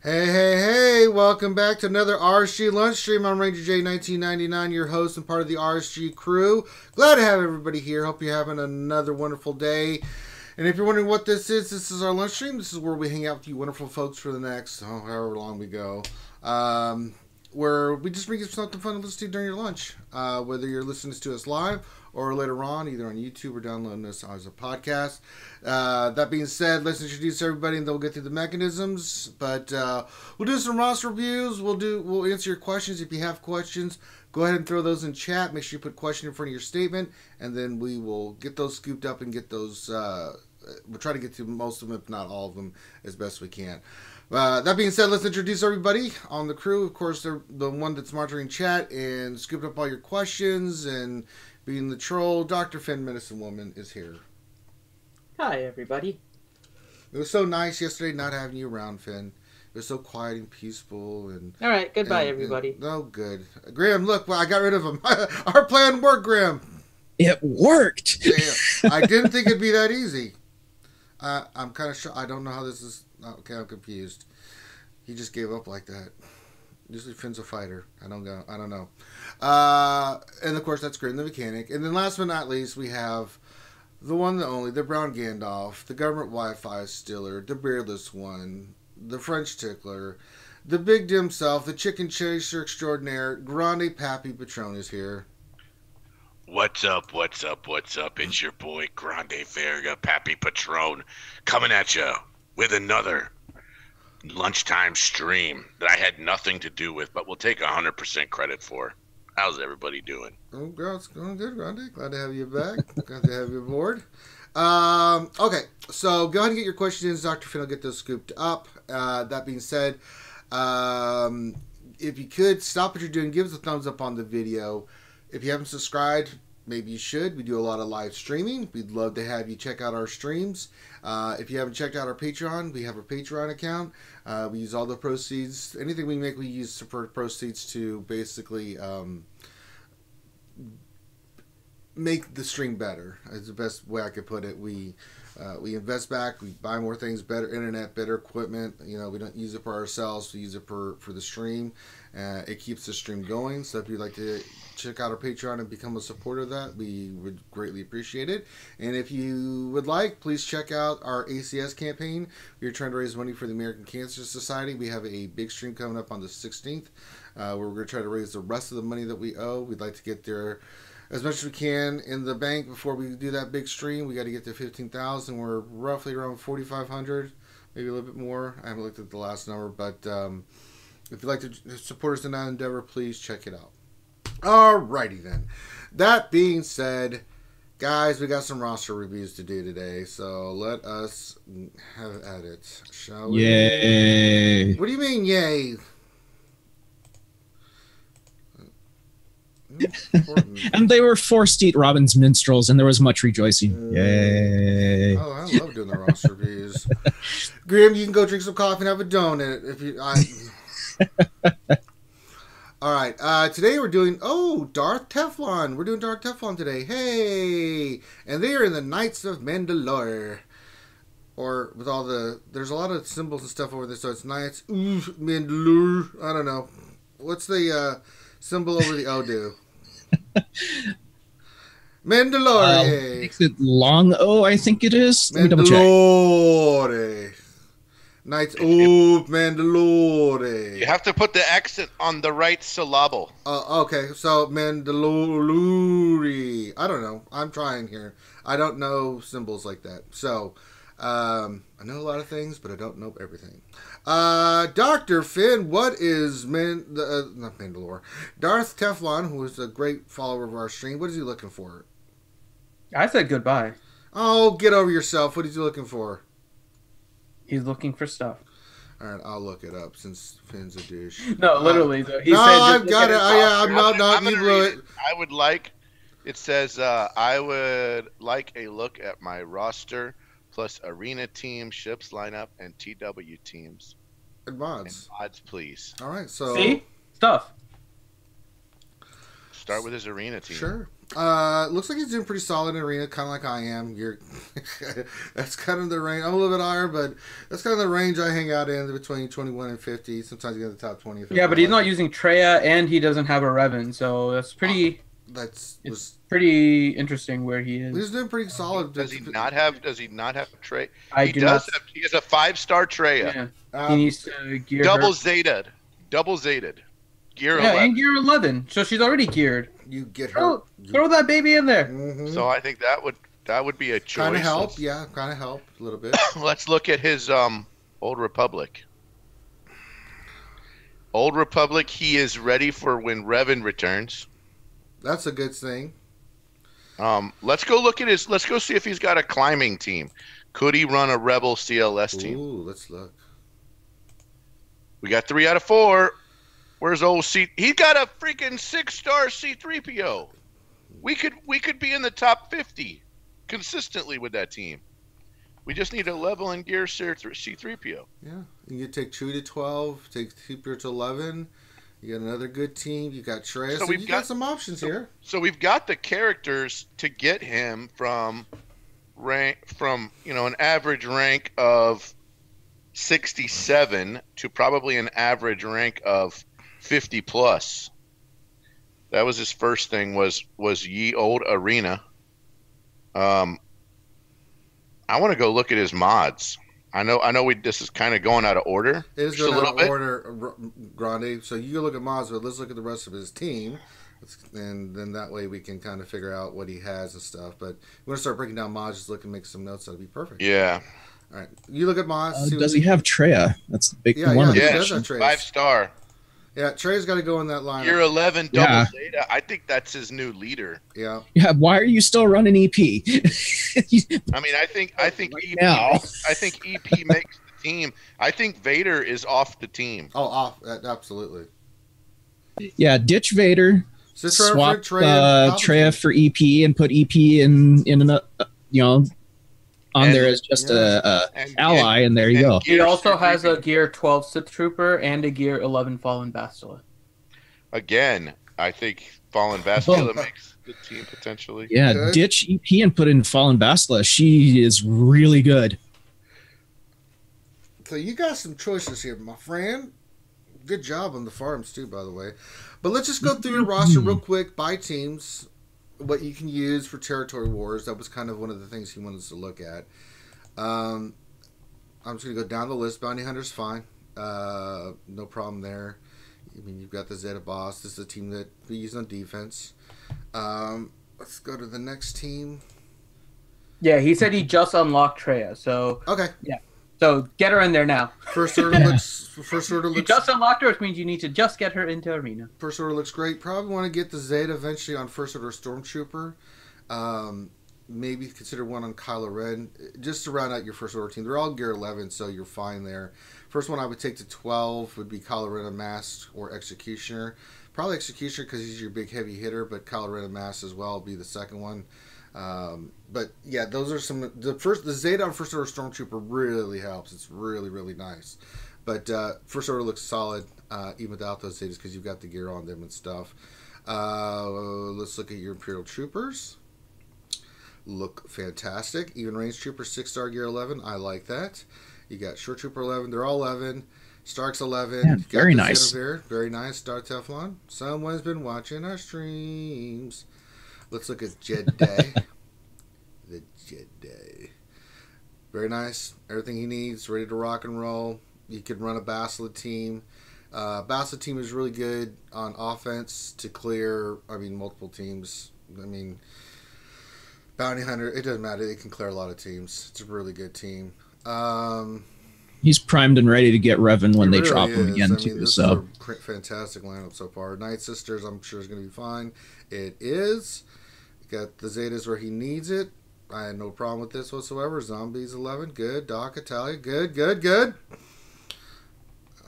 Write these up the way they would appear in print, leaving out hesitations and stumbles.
Hey, hey, hey, welcome back to another RSG Lunch Stream. I'm Ranger J 1999, your host and part of the RSG crew. Glad to have everybody here. Hope you're having another wonderful day. And if you're wondering what this is our lunch stream. This is where we hang out with you wonderful folks for the next, however long we go. Where we just bring you something fun to listen to during your lunch. Whether you're listening to us live or later on, either on YouTube or downloading this as a podcast. That being said, let's introduce everybody and then we'll get through the mechanisms. But we'll do some roster reviews. We'll answer your questions. If you have questions, go ahead and throw those in chat. Make sure you put question in front of your statement, and then we will get those scooped up and get those. We'll try to get to most of them, if not all of them, as best we can. That being said, let's introduce everybody on the crew. Of course, they're the one that's monitoring chat and scooped up all your questions and being the troll. Dr. Finn, Medicine Woman, is here. Hi, everybody. It was so nice yesterday not having you around, Finn. It was so quiet and peaceful. And all right, goodbye, everybody. Oh, good. Graham, look, I got rid of him. Our plan worked, Graham. It worked. Yeah, I didn't think it'd be that easy. I'm kind of sure. I don't know how this is. Okay, I'm confused. He just gave up like that. Usually Finn's a fighter. I don't know. And of course, that's Grim the Mechanic. And then last but not least, we have the one, the only, the Brown Gandalf, the government Wi-Fi stealer, the beardless one, the French tickler, the big dim self, the chicken chaser extraordinaire, Grande Pappy Patron is here. What's up? It's your boy Grande Verga Pappy Patron coming at you with another lunchtime stream that I had nothing to do with, but will take 100% credit for. How's everybody doing? Oh, girl, it's going good, Grande. Glad to have you back. Glad to have you aboard. Okay, so go ahead and get your questions in. Dr. Finn will get those scooped up. That being said, if you could, stop what you're doing. Give us a thumbs up on the video. If you haven't subscribed, maybe you should. We do a lot of live streaming. We'd love to have you check out our streams. If you haven't checked out our Patreon, we have a Patreon account. We use all the proceeds. Anything we make, we use for proceeds to basically make the stream better. Is the best way I could put it. We invest back. We buy more things, better internet, better equipment. You know, we don't use it for ourselves. We use it for the stream. It keeps the stream going. So if you'd like to check out our Patreon and become a supporter of that, we would greatly appreciate it. And if you would like, please check out our ACS campaign. We're trying to raise money for the American Cancer Society. We have a big stream coming up on the 16th where we're going to try to raise the rest of the money that we owe. We'd like to get there as much as we can in the bank before we do that big stream. We got to get to 15,000. We're roughly around 4,500, maybe a little bit more. I haven't looked at the last number, but if you'd like to support us in that endeavor, please check it out. Alrighty then. That being said, guys, we got some roster reviews to do today, so let us have at it, shall we? Yay! What do you mean, yay? And they were forced to eat Robin's minstrels, and there was much rejoicing. Yay! Oh, I love doing the roster reviews. Graham, you can go drink some coffee and have a donut if you. All right. Today we're doing Darth Teflon. We're doing Darth Teflon today. Hey, and they are in the Knights of Mandalore, or with all the. There's a lot of symbols and stuff over there, so it's Knights of Mandalore. I don't know. What's the symbol over the O do? Mandalore. Makes it long O, I think it is. Let me double check. Mandalore. Knights of Mandalore. You have to put the accent on the right syllable. Okay, so Mandalore. I don't know. I'm trying here. I don't know symbols like that. So, I know a lot of things, but I don't know everything. Dr. Finn, what is not Mandalore? Darth Teflon, who is a great follower of our stream, what is he looking for? I said goodbye. Oh, get over yourself. What is he looking for? He's looking for stuff. All right, I'll look it up since Finn's a douche. No, literally. He no, said I've got it. I'm not. You blew it. I would like. It says I would like a look at my roster plus arena team, ships lineup, and TW teams. And mods. And mods, please. All right, so see stuff. Start with his arena team. Sure. Looks like he's doing pretty solid in arena, kind of like I am. That's kind of the range. I'm a little bit higher, but that's kind of the range I hang out in between 21 and 50. Sometimes you get the top 20. Yeah, but he's not using Treya, and he doesn't have a Revan, so that's pretty. Pretty interesting where he is. He's doing pretty solid. Does he not have Trey? He does. He has a 5-star Treya. Yeah. He needs to gear double her. Zated. Gear 11. And gear 11. So she's already geared. You get her. Throw that baby in there. Mm-hmm. So I think that would be a choice. Kind of help, kind of help a little bit. Let's look at his Old Republic. Old Republic. He is ready for when Revan returns. That's a good thing. Let's go look at his. Let's go see if he's got a climbing team. Could he run a Rebel CLS team? Ooh, let's look. We got 3 out of 4. Where's old C? He got a freaking 6-star C3PO. We could be in the top 50 consistently with that team. We just need a level and gear C3PO. Yeah, you take Chewie to 12, take C3PO to 11. You got another good team. You got Treya. So we've got some options here. So we've got the characters to get him from an average rank of 67 to probably an average rank of 50 plus. That was his first thing was ye old arena. I want to go look at his mods. I know this is kind of going out of order. It is going out of order, Grande. So you look at mods, but let's look at the rest of his team. And then that way we can kind of figure out what he has and stuff. But we're going to start breaking down mods, just look and make some notes. That'll be perfect. Yeah. All right. You look at mods. Does he have Treya? That's the big one. Yeah, he does have Treya. 5-star. Yeah, Treya's got to go in that line. Year 11 double Zeta. I think that's his new leader. Yeah. Yeah. Why are you still running EP? I mean, I think EP. I think EP makes the team. I think Vader is off the team. Oh, off. Absolutely. Yeah, ditch Vader. So swap Treya for EP and put EP in on there as just a ally, and there you go. He also has a gear 12 Sith Trooper and a gear 11 Fallen Bastila. Again, I think Fallen Bastila makes the team potentially. Yeah, good. Ditch EP and put in Fallen Bastila. She is really good. So you got some choices here, my friend. Good job on the farms too, by the way. But let's just go through your roster real quick by teams. What you can use for territory wars. That was kind of one of the things he wanted us to look at. I'm just going to go down the list. Bounty Hunter's fine. No problem there. I mean, you've got the Zeta Boss. This is a team that we use on defense. Let's go to the next team. Yeah, he said he just unlocked Treya. So okay. Yeah. So get her in there now. First order looks. You just unlocked her, which means you need to just get her into arena. First order looks great. Probably want to get the Zeta eventually on first order Stormtrooper. Maybe consider one on Kylo Ren, just to round out your first order team. They're all gear 11, so you're fine there. First one I would take to 12 would be Kylo Ren Unmasked or Executioner. Probably Executioner because he's your big heavy hitter, but Kylo Ren Unmasked as well will be the second one. But yeah, those are some. The Zeta on first order Stormtrooper really helps. It's really, really nice. But first order looks solid even without those Zetas because you've got the gear on them and stuff. Let's look at your Imperial Troopers. Look fantastic. Even range Trooper 6-star gear 11. I like that. You got Short Trooper 11. They're all 11. Stark's 11. Yeah, very nice. Very nice. Darth Teflon. Someone's been watching our streams. Let's look at Jedi. The Jedi. Very nice. Everything he needs. Ready to rock and roll. You could run a Bastila team. Bastila team is really good on offense to clear, multiple teams. Bounty Hunter, it doesn't matter. They can clear a lot of teams. It's a really good team. He's primed and ready to get Revan when they drop him again, too. This is a fantastic lineup so far. Night Sisters, I'm sure, is going to be fine. It is. Got the Zetas where he needs it. I had no problem with this whatsoever. Zombies 11, good. Doc Italia, good.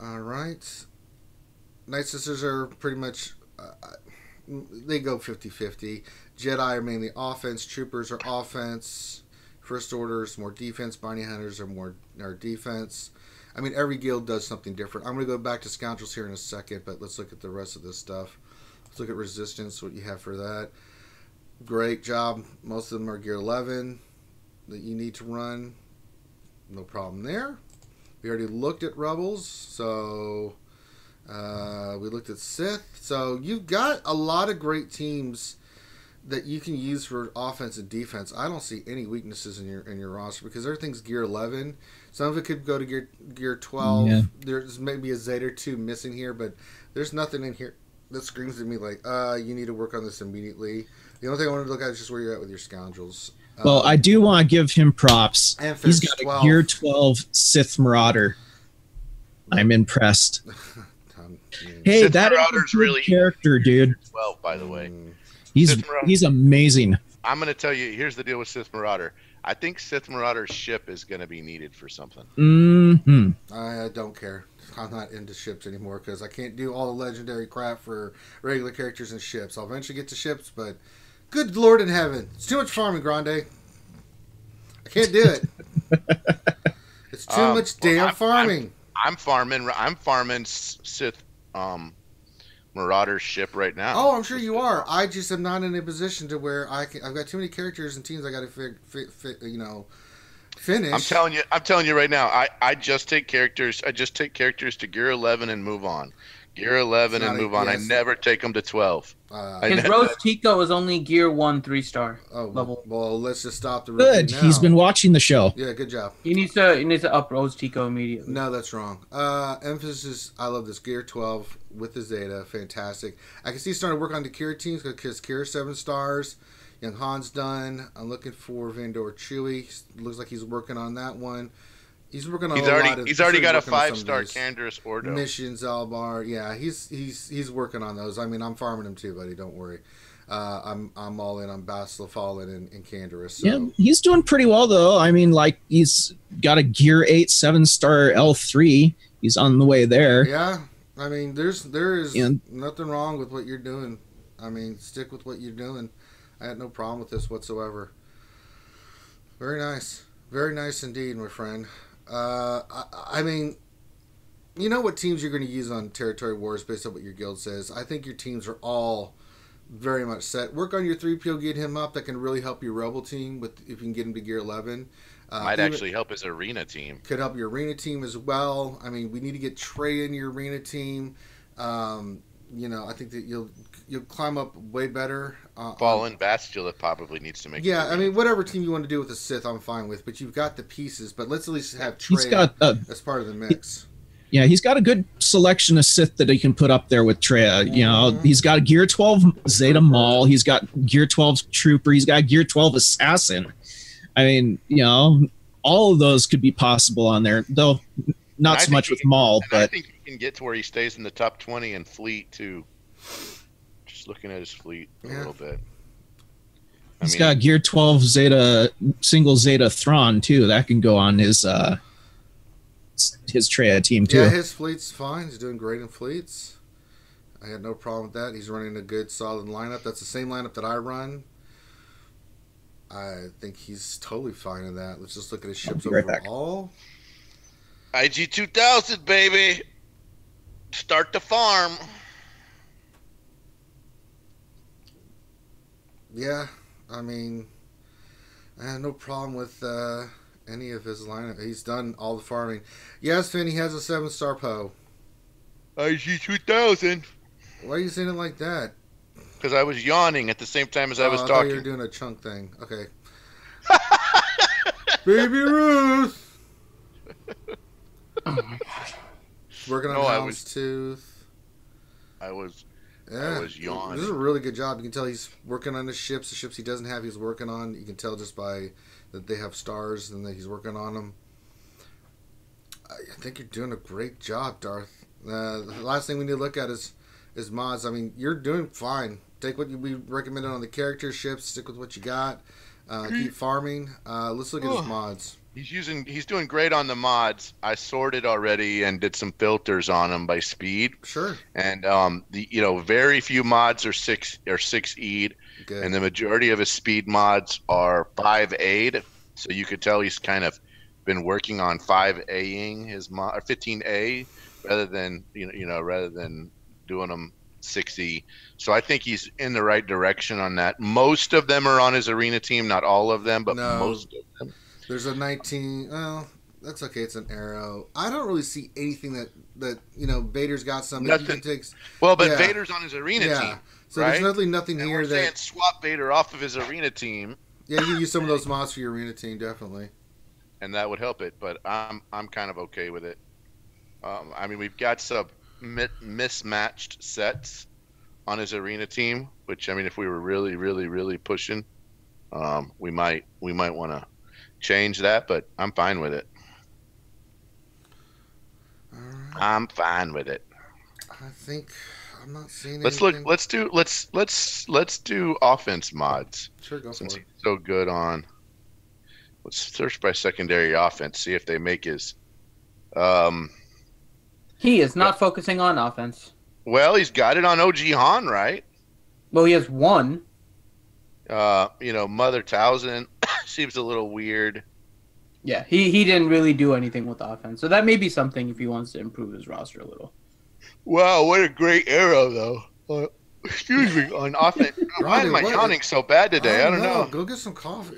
All right. Night Sisters are pretty much, they go 50-50. Jedi are mainly offense. Troopers are offense. First Orders, more defense. Bounty Hunters are defense. Every guild does something different. I'm going to go back to Scoundrels here in a second, but let's look at the rest of this stuff. Let's look at Resistance, what you have for that. Great job. Most of them are Gear 11 that you need to run. No problem there. We already looked at Rebels, so we looked at Sith. So you've got a lot of great teams that you can use for offense and defense. I don't see any weaknesses in your roster because everything's Gear 11. Some of it could go to Gear 12. Yeah. There's maybe a Zeta or 2 missing here, but there's nothing in here that screams at me like, you need to work on this immediately. The only thing I wanted to look at is just where you're at with your scoundrels. Well, I do want to give him props. He's got 12. a Gear 12 Sith Marauder. I'm impressed. Hey, Sith that Marauder's is a good really character, dude. 12, by the way. He's amazing. I'm going to tell you, here's the deal with Sith Marauder. I think Sith Marauder's ship is going to be needed for something. Mm-hmm. I don't care. I'm not into ships anymore because I can't do all the legendary crap for regular characters and ships. I'll eventually get to ships, but good Lord in heaven, it's too much farming, Grande. I can't do it. It's too much damn farming. I'm farming Sith Marauder's ship right now. Oh, I'm sure you are. I just am not in a position to where I've got too many characters and teams I got to finish. I'm telling you right now. I just take characters. I just take characters to Gear 11 and move on. Gear 11 and move on. Yes. I never take them to 12. His Rose Tico is only Gear 1 3-star level. Well, let's just stop the review now. He's been watching the show. Yeah, good job. He needs to up Rose Tico immediately. No, that's wrong. Emphasis. I love this Gear 12 with the Zeta. Fantastic. I can see he's starting to work on the Kira teams because Kira's 7 stars. Young Han's done. I'm looking for Vandor Chewie. Looks like he's working on that one. He's working on He's already got a 5-star Canderous Ordo. Missions, Albar. Yeah, he's working on those. I mean, I'm farming him too, buddy. Don't worry. I'm all in on Bastila Fallen and Canderous. So. Yeah, he's doing pretty well though. I mean, like he's got a Gear 8 7-star L3. He's on the way there. Yeah, I mean, there is nothing wrong with what you're doing. I mean, stick with what you're doing. I had no problem with this whatsoever. Very nice. Very nice indeed, my friend. I mean, you know what teams you're going to use on Territory Wars based on what your guild says. I think your teams are all very much set. Work on your 3PO, get him up. That can really help your Rebel team if you can get him to Gear 11. Might actually help his arena team. Could help your arena team as well. I mean, we need to get Trey in your arena team. I think that you'll climb up way better. Fallen Bastila probably needs to make. Yeah, I mean, whatever team you want to do with the Sith, I'm fine with. But you've got the pieces. But let's at least have Trey as part of the mix. Yeah, he's got a good selection of Sith that he can put up there with Treya. You know, he's got a Gear 12 Zeta Maul. He's got Gear 12 Trooper. He's got Gear 12 Assassin. I mean, all of those could be possible on there, though not so much with Maul. But I think he can get to where he stays in the top 20 in fleet too. Just looking at his fleet a little bit. He's got Gear 12 Zeta, single Zeta Thrawn too. That can go on his Treya team too. Yeah, his fleet's fine. He's doing great in fleets. I had no problem with that. He's running a good, solid lineup. That's the same lineup that I run. I think he's totally fine in that. Let's just look at his ships overall. IG 2000, baby. Start the farm. Yeah, I mean, I have no problem with any of his lineup. He's done all the farming. Yes, Finn, he has a 7-star Poe. IG 2000. Why are you saying it like that? Because I was yawning at the same time as I was I talking. You were doing a chunk thing. Okay. Baby Ruth. Oh my god. Working on Houndstooth. I was yawning. This is a really good job. You can tell he's working on the ships he doesn't have, he's working on. You can tell just by that they have stars and that he's working on them. I think you're doing a great job, Darth. The last thing we need to look at is mods. I mean, you're doing fine. Take what we recommended on the character ships. Stick with what you got. Keep farming. Let's look at his mods. He's doing great on the mods. I sorted already and did some filters on them by speed. Sure. And very few mods are 6E'd, and the majority of his speed mods are 5A'd. So you could tell he's kind of been working on 5A'ing his mod, or 15A, rather than doing them 60. So I think he's in the right direction on that. Most of them are on his arena team, not all of them, but most of them. There's a 19. Well, that's okay. It's an arrow. I don't really see anything that Vader's got something. Nothing. Vader's on his arena team. So right? there's nothing and here we're saying swap Vader off of his arena team. Yeah, you can use some of those mods for your arena team, definitely. And that would help it, but I'm kind of okay with it. I mean, we've got some mismatched sets on his arena team, which, I mean, if we were really, really, really pushing, we might want to change that, but I'm fine with it. All right. I'm fine with it. I think I'm not seeing Let's anything. Let's do offense mods. Sure, go Since for it. he's so good on. Let's search by secondary offense. See if they make his. He is not focusing on offense. Well, he's got it on OG Han, right? Well, he has one. Mother Townsend seems a little weird. Yeah, he didn't really do anything with offense, so that may be something if he wants to improve his roster a little. Wow, what a great arrow, though. Excuse me, on offense. Why am I yawning so bad today? I don't know. Go get some coffee.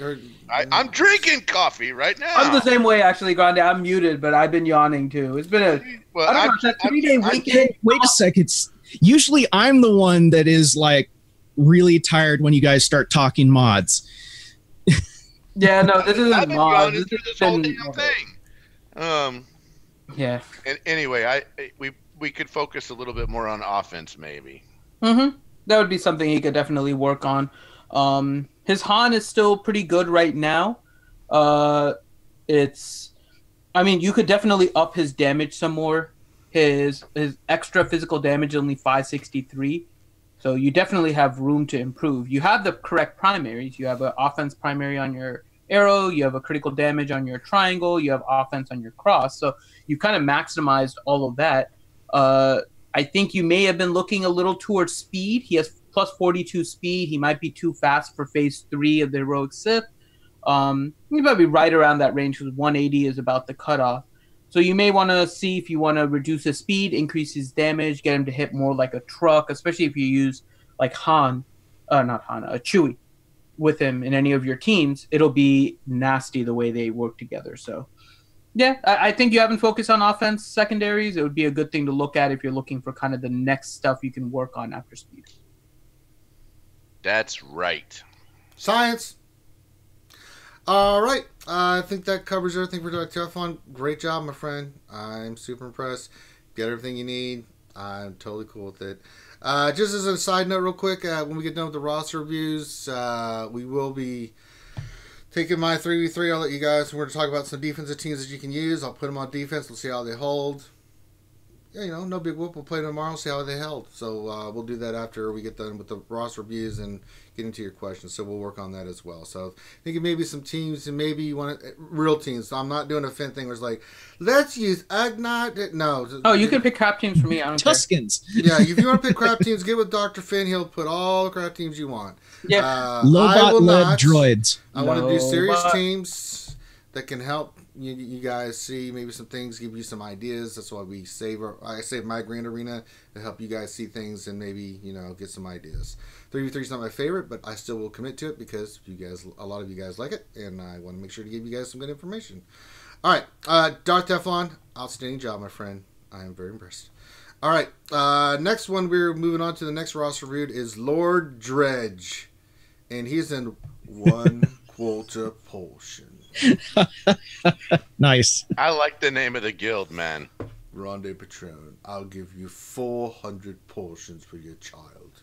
I'm drinking coffee right now. I'm the same way, actually, Grande. I'm muted, but I've been yawning too. It's been I don't know, it's that 3-day weekend. Wait a second. Usually I'm the one that is like really tired when you guys start talking mods. Yeah, no, this isn't mods. This whole damn thing. Yeah. And anyway, we could focus a little bit more on offense, maybe. Mm-hmm. That would be something he could definitely work on. His Han is still pretty good right now. You could definitely up his damage some more. His extra physical damage is only 563. So you definitely have room to improve. You have the correct primaries. You have an offense primary on your arrow. You have a critical damage on your triangle. You have offense on your cross. So you kind of maximized all of that. I think you may have been looking a little towards speed. He has plus 42 speed. He might be too fast for phase 3 of the Heroic Sith. He might be right around that range because 180 is about the cutoff. So you may want to see if you want to reduce his speed, increase his damage, get him to hit more like a truck, especially if you use like Chewie with him in any of your teams. It'll be nasty the way they work together. So yeah, I think you haven't focused on offense secondaries. It would be a good thing to look at if you're looking for kind of the next stuff you can work on after speed. That's right. Science. All right. I think that covers everything for Darth Teflon. Great job, my friend. I'm super impressed. Get everything you need. I'm totally cool with it. Just as a side note real quick, when we get done with the roster reviews, we will be taking my 3v3. I'll let you guys, we're going to talk about some defensive teams that you can use. I'll put them on defense. We'll see how they hold. Yeah, no big whoop. We'll play tomorrow, see how they held. So we'll do that after we get done with the roster reviews and get into your questions. So we'll work on that as well. So thinking maybe some teams, and maybe you want real teams. So I'm not doing a Finn thing where it's like, let's use Ugnaught. No. Oh, you can pick crap teams for me. I don't Tuskens. care. Yeah, if you want to pick crap teams, get with Dr. Finn. He'll put all the crap teams you want. Yeah. Lobot-led droids. I want to do serious teams that can help you guys see maybe some things, give you some ideas. That's why we I save my Grand Arena to help you guys see things and maybe, get some ideas. 3v3 is not my favorite, but I still will commit to it because a lot of you guys like it, and I want to make sure to give you guys some good information. All right, Darth Teflon, outstanding job, my friend. I am very impressed. All right, next one, we're moving on to the next roster review is Lord Dredge, and he's in 1/4 portion. Nice. I like the name of the guild, man. Grande Patron, I'll give you 400 portions for your child.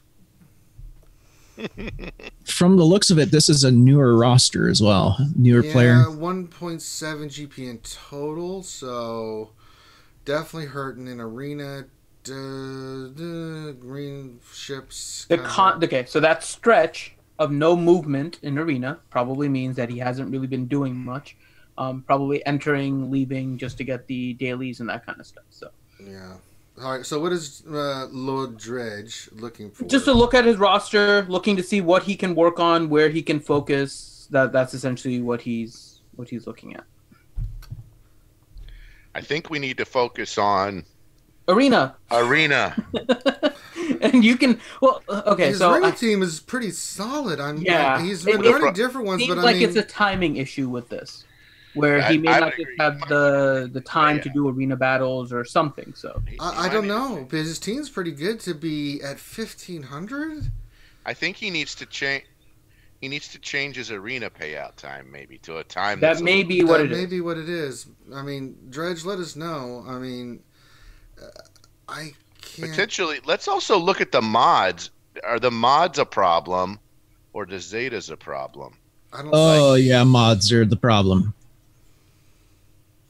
From the looks of it, this is a newer roster as well. Newer player. 1.7 GP in total, so definitely hurting in arena. Green ships. Okay, so that stretch of no movement in arena probably means that he hasn't really been doing much. Probably entering, leaving just to get the dailies and that kind of stuff. So yeah. All right. So what is Lord Dredge looking for? Just to look at his roster, looking to see what he can work on, where he can focus. That's essentially what he's looking at. I think we need to focus on arena. And you can okay. His So arena team is pretty solid. yeah, he's been running different ones, seems but like it's a timing issue with this, where he may not just have the time to do arena battles or something. So I don't know, because his team's pretty good to be at 1,500. I think he needs to change. He needs to change his arena payout time, maybe to a time that may be what it is. That may be what it is. I mean, Dredge, let us know. I mean, I can't. Potentially, let's also look at the mods. Are the mods a problem, or the Zeta's a problem? Yeah, mods are the problem.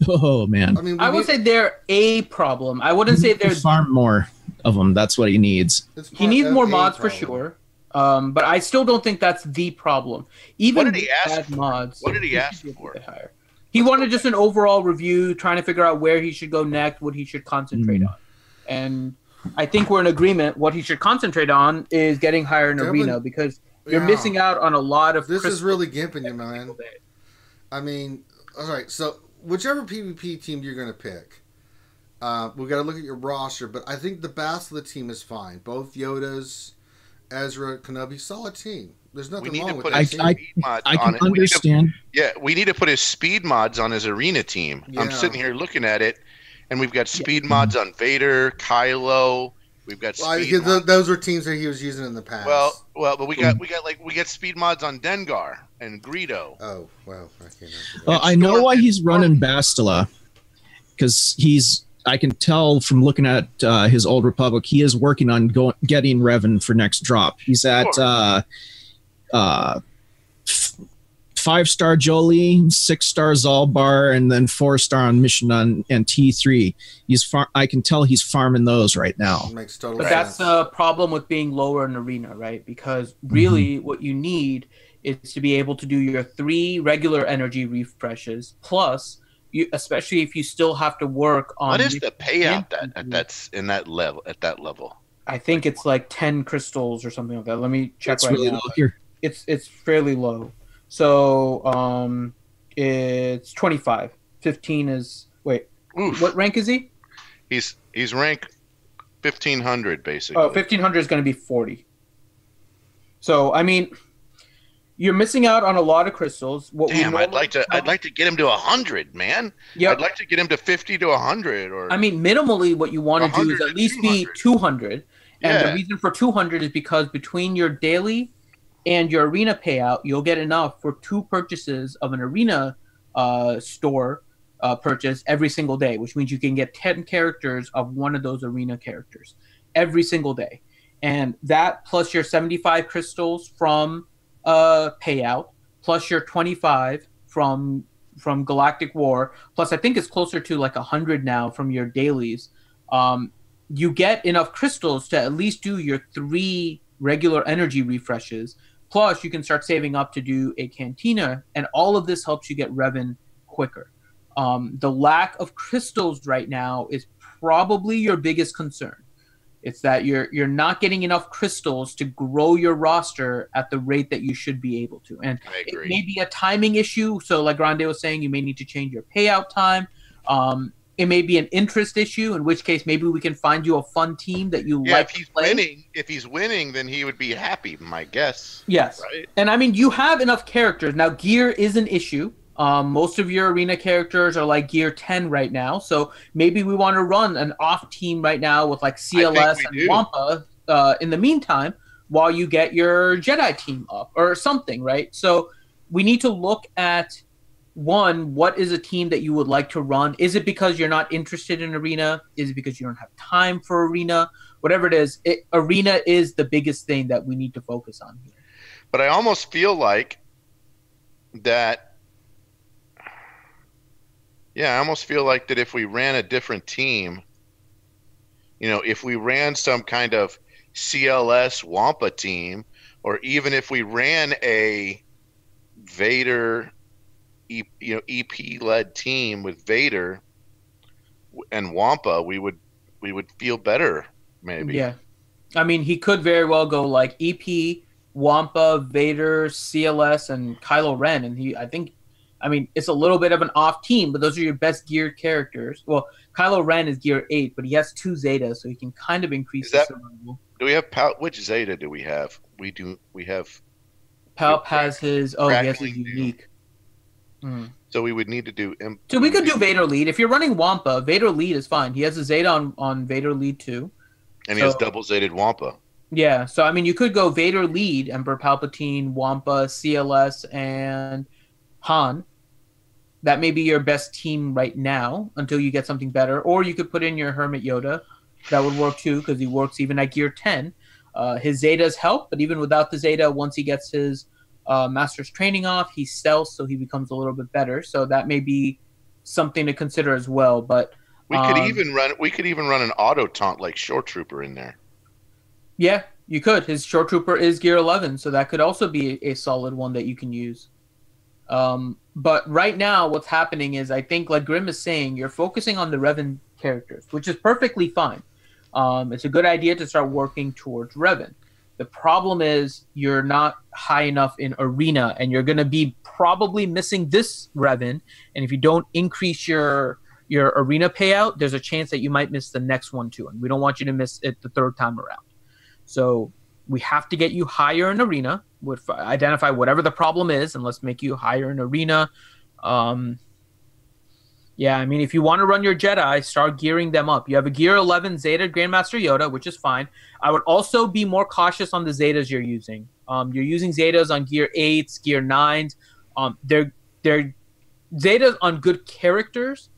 Oh man. I mean, I would say they're a problem. I wouldn't say they're farm more of them. That's what he needs. He needs more mods for sure. But I still don't think that's the problem. Even what did he ask for? Mods, what did he ask for? He wanted just an overall review, trying to figure out where he should go next, what he should concentrate on. And I think we're in agreement. What he should concentrate on is getting higher in arena, because you're missing out on a lot of. This is really gimping you, man. I mean, all right. So whichever PvP team you're going to pick, we got to look at your roster. But I think the best of the team is fine. Both Yodas, Ezra, Kenobi, solid team. There's nothing wrong with that. I can understand. We need to put his speed mods on his arena team. Yeah. I'm sitting here looking at it, and we've got speed mods on Vader, Kylo. We've got those were teams that he was using in the past. But we got speed mods on Dengar and Greedo. Oh well, I can't. Well, I know why he's running Bastila, because I can tell from looking at his Old Republic, he is working on getting Revan for next drop. He's at 5-star Jolie, 6-star Zalbar, and then 4-star on Mission and T3. I can tell he's farming those right now. Makes total sense. That's the problem with being lower in arena, right? Because really what you need is to be able to do your 3 regular energy refreshes, plus especially if you still have to work on. What is the payout at that level? I think it's like 10 crystals or something like that. Let me check right really now. Low here. It's fairly low. So it's 25. 15 is what rank is he? He's rank 1500 basically. Oh, 1500 is going to be 40. So I mean, you're missing out on a lot of crystals. Damn, I'd like to get him to 100, man. Yeah, I'd like to get him to 50 to 100. Or I mean, minimally, what you want to do is at least be 200. And the reason for 200 is because between your daily and your arena payout, you'll get enough for 2 purchases of an arena store purchase every single day, which means you can get 10 characters of one of those arena characters every single day. And that plus your 75 crystals from payout, plus your 25 from Galactic War, plus I think it's closer to like 100 now from your dailies. You get enough crystals to at least do your 3 regular energy refreshes. Plus, you can start saving up to do a cantina, and all of this helps you get Revan quicker. The lack of crystals right now is probably your biggest concern. It's that you're not getting enough crystals to grow your roster at the rate that you should be able to. And it may be a timing issue. So like Grande was saying, you may need to change your payout time. It may be an interest issue, in which case maybe we can find you a fun team that you like to play. If he's winning, then he would be happy, my guess. Yes. Right? And I mean, you have enough characters. Now, gear is an issue. Most of your arena characters are like gear 10 right now. So maybe we want to run an off team right now with like CLS and Wampa in the meantime while you get your Jedi team up or something, right? So we need to look at, one, what is a team that you would like to run? Is it because you're not interested in arena? Is it because you don't have time for arena? Whatever it is, arena is the biggest thing that we need to focus on here. But I almost feel like that. Yeah, I almost feel like that if we ran a different team, if we ran some kind of CLS Wampa team, or even if we ran a Vader, EP-led team with Vader and Wampa, we would feel better, maybe. Yeah. I mean, he could very well go like EP, Wampa, Vader, CLS, and Kylo Ren, and it's a little bit of an off team, but those are your best geared characters. Well, Kylo Ren is gear 8, but he has 2 Zetas, so he can kind of increase the survival. Do we have Palp? Which Zeta do we have? We have. Palp has his. Oh, he has his Crackling Doom. unique. Hmm. So we would need to do. So we could do Vader Lead. If you're running Wampa, Vader Lead is fine. He has a Zeta on Vader Lead too. And he has double Zated Wampa. Yeah, so I mean, you could go Vader Lead, Emperor Palpatine, Wampa, CLS, and Han. That may be your best team right now until you get something better. Or you could put in your Hermit Yoda. That would work too, because he works even at Gear 10. His Zetas help, but even without the Zeta, once he gets his Master's Training off, he's stealth, so he becomes a little bit better. So that may be something to consider as well. But we could even run an auto taunt like Shore Trooper in there. Yeah, you could. His Shore Trooper is Gear 11, so that could also be a solid one that you can use. But right now, what's happening is, I think, like Grim is saying, you're focusing on the Revan characters, which is perfectly fine. It's a good idea to start working towards Revan. The problem is you're not high enough in Arena, and you're going to be probably missing this Revan. And if you don't increase your Arena payout, there's a chance that you might miss the next one too. And we don't want you to miss it the third time around. So we have to get you higher in Arena. Identify whatever the problem is, and let's make you higher in Arena. Yeah, I mean, if you want to run your Jedi, start gearing them up. You have a Gear 11 Zeta Grandmaster Yoda, which is fine. I would also be more cautious on the Zetas you're using. You're using Zetas on Gear 8s, Gear 9s. They're Zetas on good characters,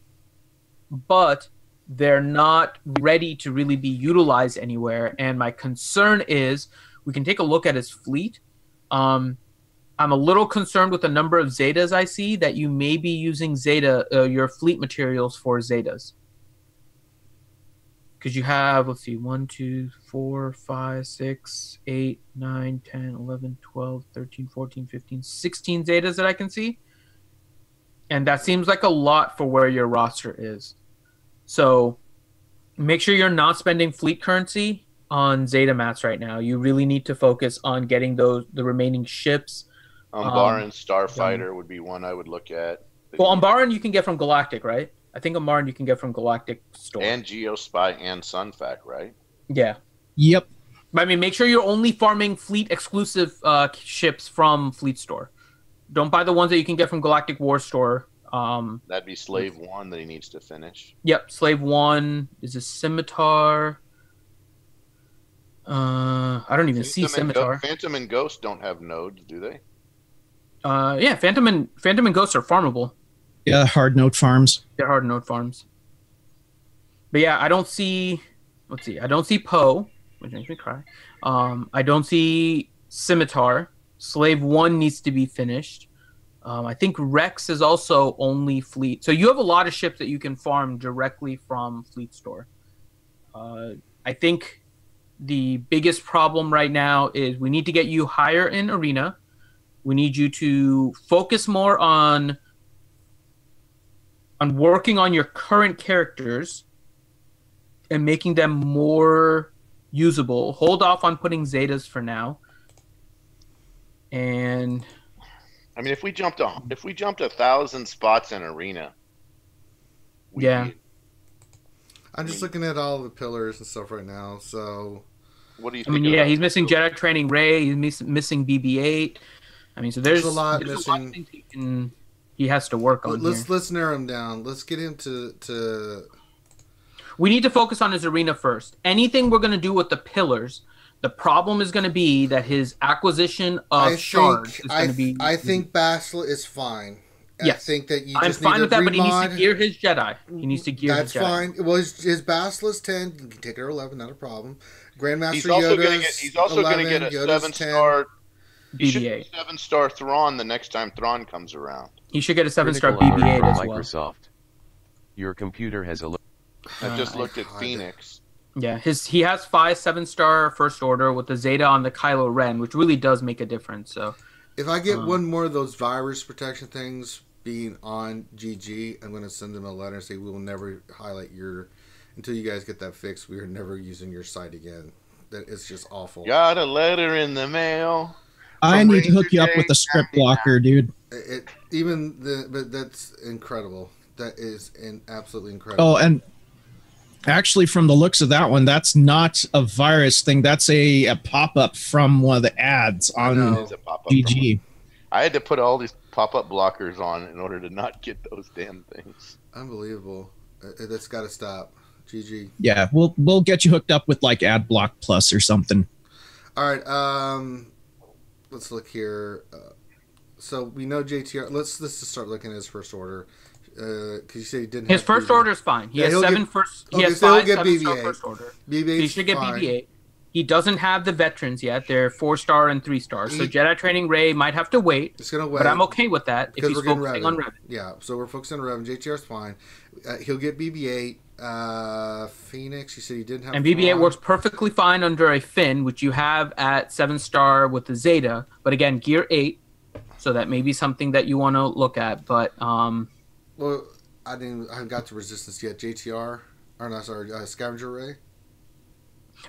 but they're not ready to really be utilized anywhere. And my concern is, we can take a look at his fleet. I'm a little concerned with the number of Zetas I see, that you may be using your fleet materials for Zetas. Because you have, let's see, 1, 2, 4, 5, 6, 8, 9, 10, 11, 12, 13, 14, 15, 16 Zetas that I can see. And that seems like a lot for where your roster is. So make sure you're not spending fleet currency on Zeta mats right now. You really need to focus on getting the remaining ships. Umbaran Starfighter would be one I would look at. Well, Umbaran you can get from Galactic, right? I think Umbaran you can get from Galactic store. And Geospy and Sunfac, right? Yeah. Yep. But I mean, make sure you're only farming fleet exclusive ships from Fleet Store. Don't buy the ones that you can get from Galactic War Store. That'd be Slave 1 that he needs to finish. Yep, Slave 1 is a Scimitar. I don't even see Scimitar. Phantom and Ghost don't have nodes, do they? Yeah, Phantom and Ghost are farmable. Yeah, hard node farms. They're hard node farms. But yeah, I don't see. Let's see. I don't see Poe, which makes me cry. I don't see Scimitar. Slave 1 needs to be finished. I think Rex is also only fleet. So you have a lot of ships that you can farm directly from Fleet Store. I think the biggest problem right now is we need to get you higher in Arena. We need you to focus more on working on your current characters and making them more usable. Hold off on putting Zetas for now. And I mean, if we jumped 1,000 spots in Arena, I'm just looking at all the pillars and stuff right now. So, what do you I think? mean, yeah, he's missing Jedi Training Ray. He's missing BB-8. I mean, so there's a lot missing. Of things he has to work on. Let's narrow him down. Let's get him to. We need to focus on his Arena first. Anything we're going to do with the pillars, the problem is going to be that his acquisition of shards is going to be. I think Basel is fine. Yes. I think that you I'm just fine need with to that, but he needs remod. to gear his Jedi. He needs to gear his Jedi. That's fine. Well, his Basel is 10. You can take her 11, not a problem. Grandmaster He's also Yoda's going to get a 7-star BB-8. 7-star Thrawn the next time Thrawn comes around. He should get a 7-star Critical alert BB-8 from as well. Microsoft. Your computer has a. I just looked at Phoenix. Yeah, he has 5 7-star First Order with the Zeta on the Kylo Ren, which really does make a difference. So, if I get one more of those virus protection things being on GG, I'm going to send them a letter and say we will never highlight until you guys get that fixed. We are never using your site again. That it's just awful. Got a letter in the mail. I need to hook you up with a script blocker, dude. But that's incredible. That is absolutely incredible. Oh, and Actually, from the looks of that one, that's not a virus thing. That's a pop-up from one of the ads on It's a pop-up GG. I had to put all these pop-up blockers on in order to not get those damn things. Unbelievable. That's got to stop. GG. Yeah, we'll get you hooked up with like AdBlock Plus or something. All right. Let's look here. So we know JTR. Let's just start looking at his first order. Because you said he didn't. His have first BB-8. order is fine. He has he'll seven get- first. He okay, has so he'll five get 7-star BB-8. first order. BB-8 So he should get fine. BB-8. He doesn't have the veterans yet. They're 4-star and 3-star. So He- Jedi Training Ray might have to wait. It's gonna wait. But I'm okay with that if Because he's we're getting focusing Revan. on Revan. Yeah, so we're focusing on Revan. JTR's fine. He'll get BB-8. Phoenix, you said he didn't have. And BB-8 Thrawn. works perfectly fine under a Finn, which you have at 7-star with the Zeta. But again, Gear 8. So that may be something that you want to look at. But Well, I haven't got to Resistance yet. JTR, or no, sorry, Scavenger Ray.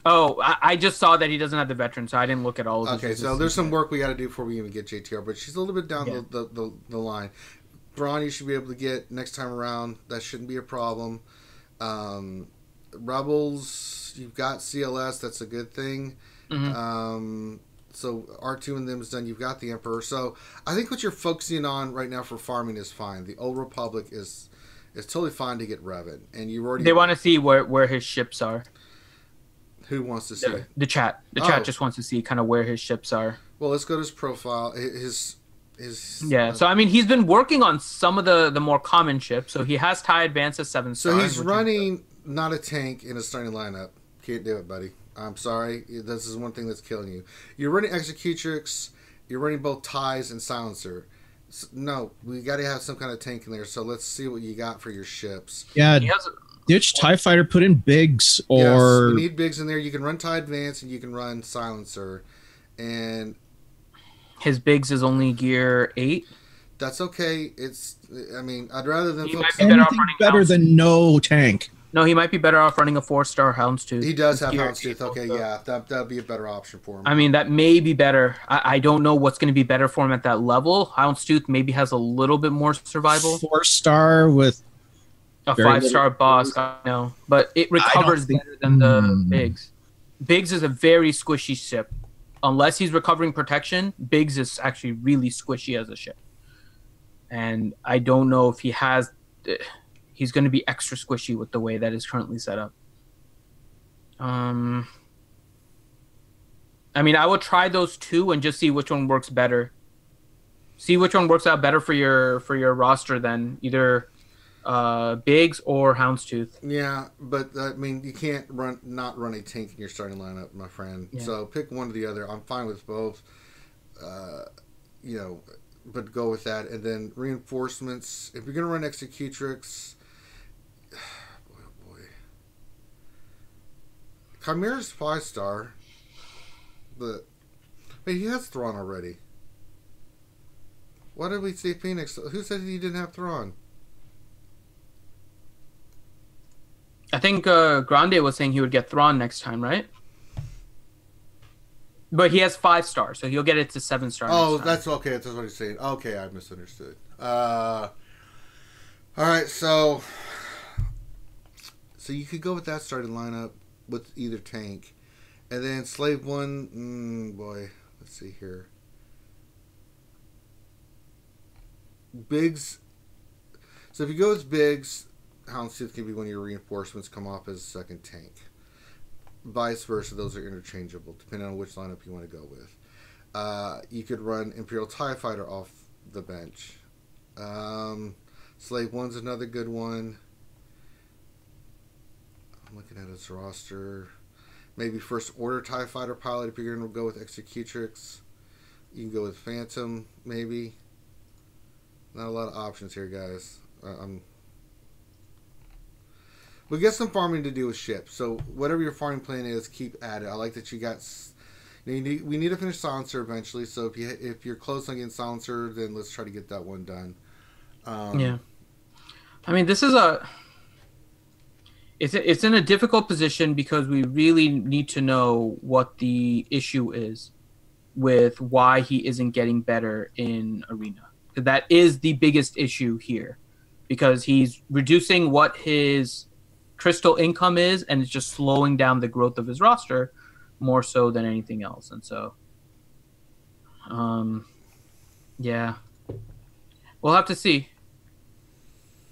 I just saw that he doesn't have the veteran, so I didn't look at all of his Okay, so resistance there's some yet. work we got to do before we even get JTR, but she's a little bit down Yeah. the line. Thrawn, you should be able to get next time around. That shouldn't be a problem. Rebels, you've got CLS. That's a good thing. Mhm. So R2 and them is done. You've got the Emperor. So I think what you're focusing on right now for farming is fine. The Old Republic is totally fine to get Revan, and you already. They want to see where his ships are. Who wants to see? The chat. The Oh. chat just wants to see kind of where his ships are. Well, let's go to his profile. His Yeah. So I mean, he's been working on some of the more common ships. So he has TIE Advance at 7-star. So he's running not a tank in a starting lineup. Can't do it, buddy. I'm sorry. This is one thing that's killing you. You're running Executrix. You're running both ties and Silencer. No, we got to have some kind of tank in there. So let's see what you got for your ships. Yeah, He has. ditch TIE Fighter, put in Biggs Yes, or you need bigs in there. You can run tie advance and you can run Silencer, and His Biggs is only Gear 8. that's okay. I mean, I'd rather than He focus. might be better off anything running better Houndstooth. than no tank. No, he might be better off running a 4-star Houndstooth. He does It's have Gear Houndstooth. 8 Okay, also. yeah, that'd be a better option for him. I mean, that may be better. I don't know what's going to be better for him at that level. Houndstooth maybe has a little bit more survival. 4-star with A Very 5-star little- boss, I know, but it recovers think- better than the Hmm. Biggs. Biggs is a very squishy ship. Unless he's recovering protection, Biggs is actually really squishy as a ship. And I don't know if he has. He's going to be extra squishy with the way that is currently set up. I mean, I would try those two and just see which one works better. See which one works out better for your roster than either Biggs or Houndstooth. Yeah, but I mean, you can't not run a tank in your starting lineup, my friend. Yeah. So pick one or the other. I'm fine with both. But go with that, and then reinforcements. If you're gonna run Executrix, boy. Chimera's 5-star, but he has Thrawn already. Why did we see Phoenix? Who said he didn't have Thrawn? I think Grande was saying he would get Thrawn next time, right? But he has 5-star, so he'll get it to 7-star. Oh, next time. that's okay. That's what he's saying. Okay, I misunderstood. All right, so you could go with that starting lineup with either tank, and then Slave One. Boy, let's see here. Biggs. So if you go with Biggs, Houndstooth can be one of your reinforcements. Come off as a second tank. Vice versa, those are interchangeable depending on which lineup you want to go with. You could run Imperial TIE Fighter off the bench. Slave One's another good one. I'm looking at his roster. Maybe First Order TIE Fighter pilot if you're going to go with Executrix. You can go with Phantom, maybe. Not a lot of options here, guys. We get some farming to do with ships. So whatever your farming plan is, keep at it. I like that you got. We need to finish Silencer eventually. So if you're close on getting Silencer, then let's try to get that one done. Yeah. I mean, this is it's in a difficult position because we really need to know what the issue is with why he isn't getting better in Arena. That is the biggest issue here because he's reducing what his crystal income is, and it's just slowing down the growth of his roster more so than anything else. And so, yeah, we'll have to see.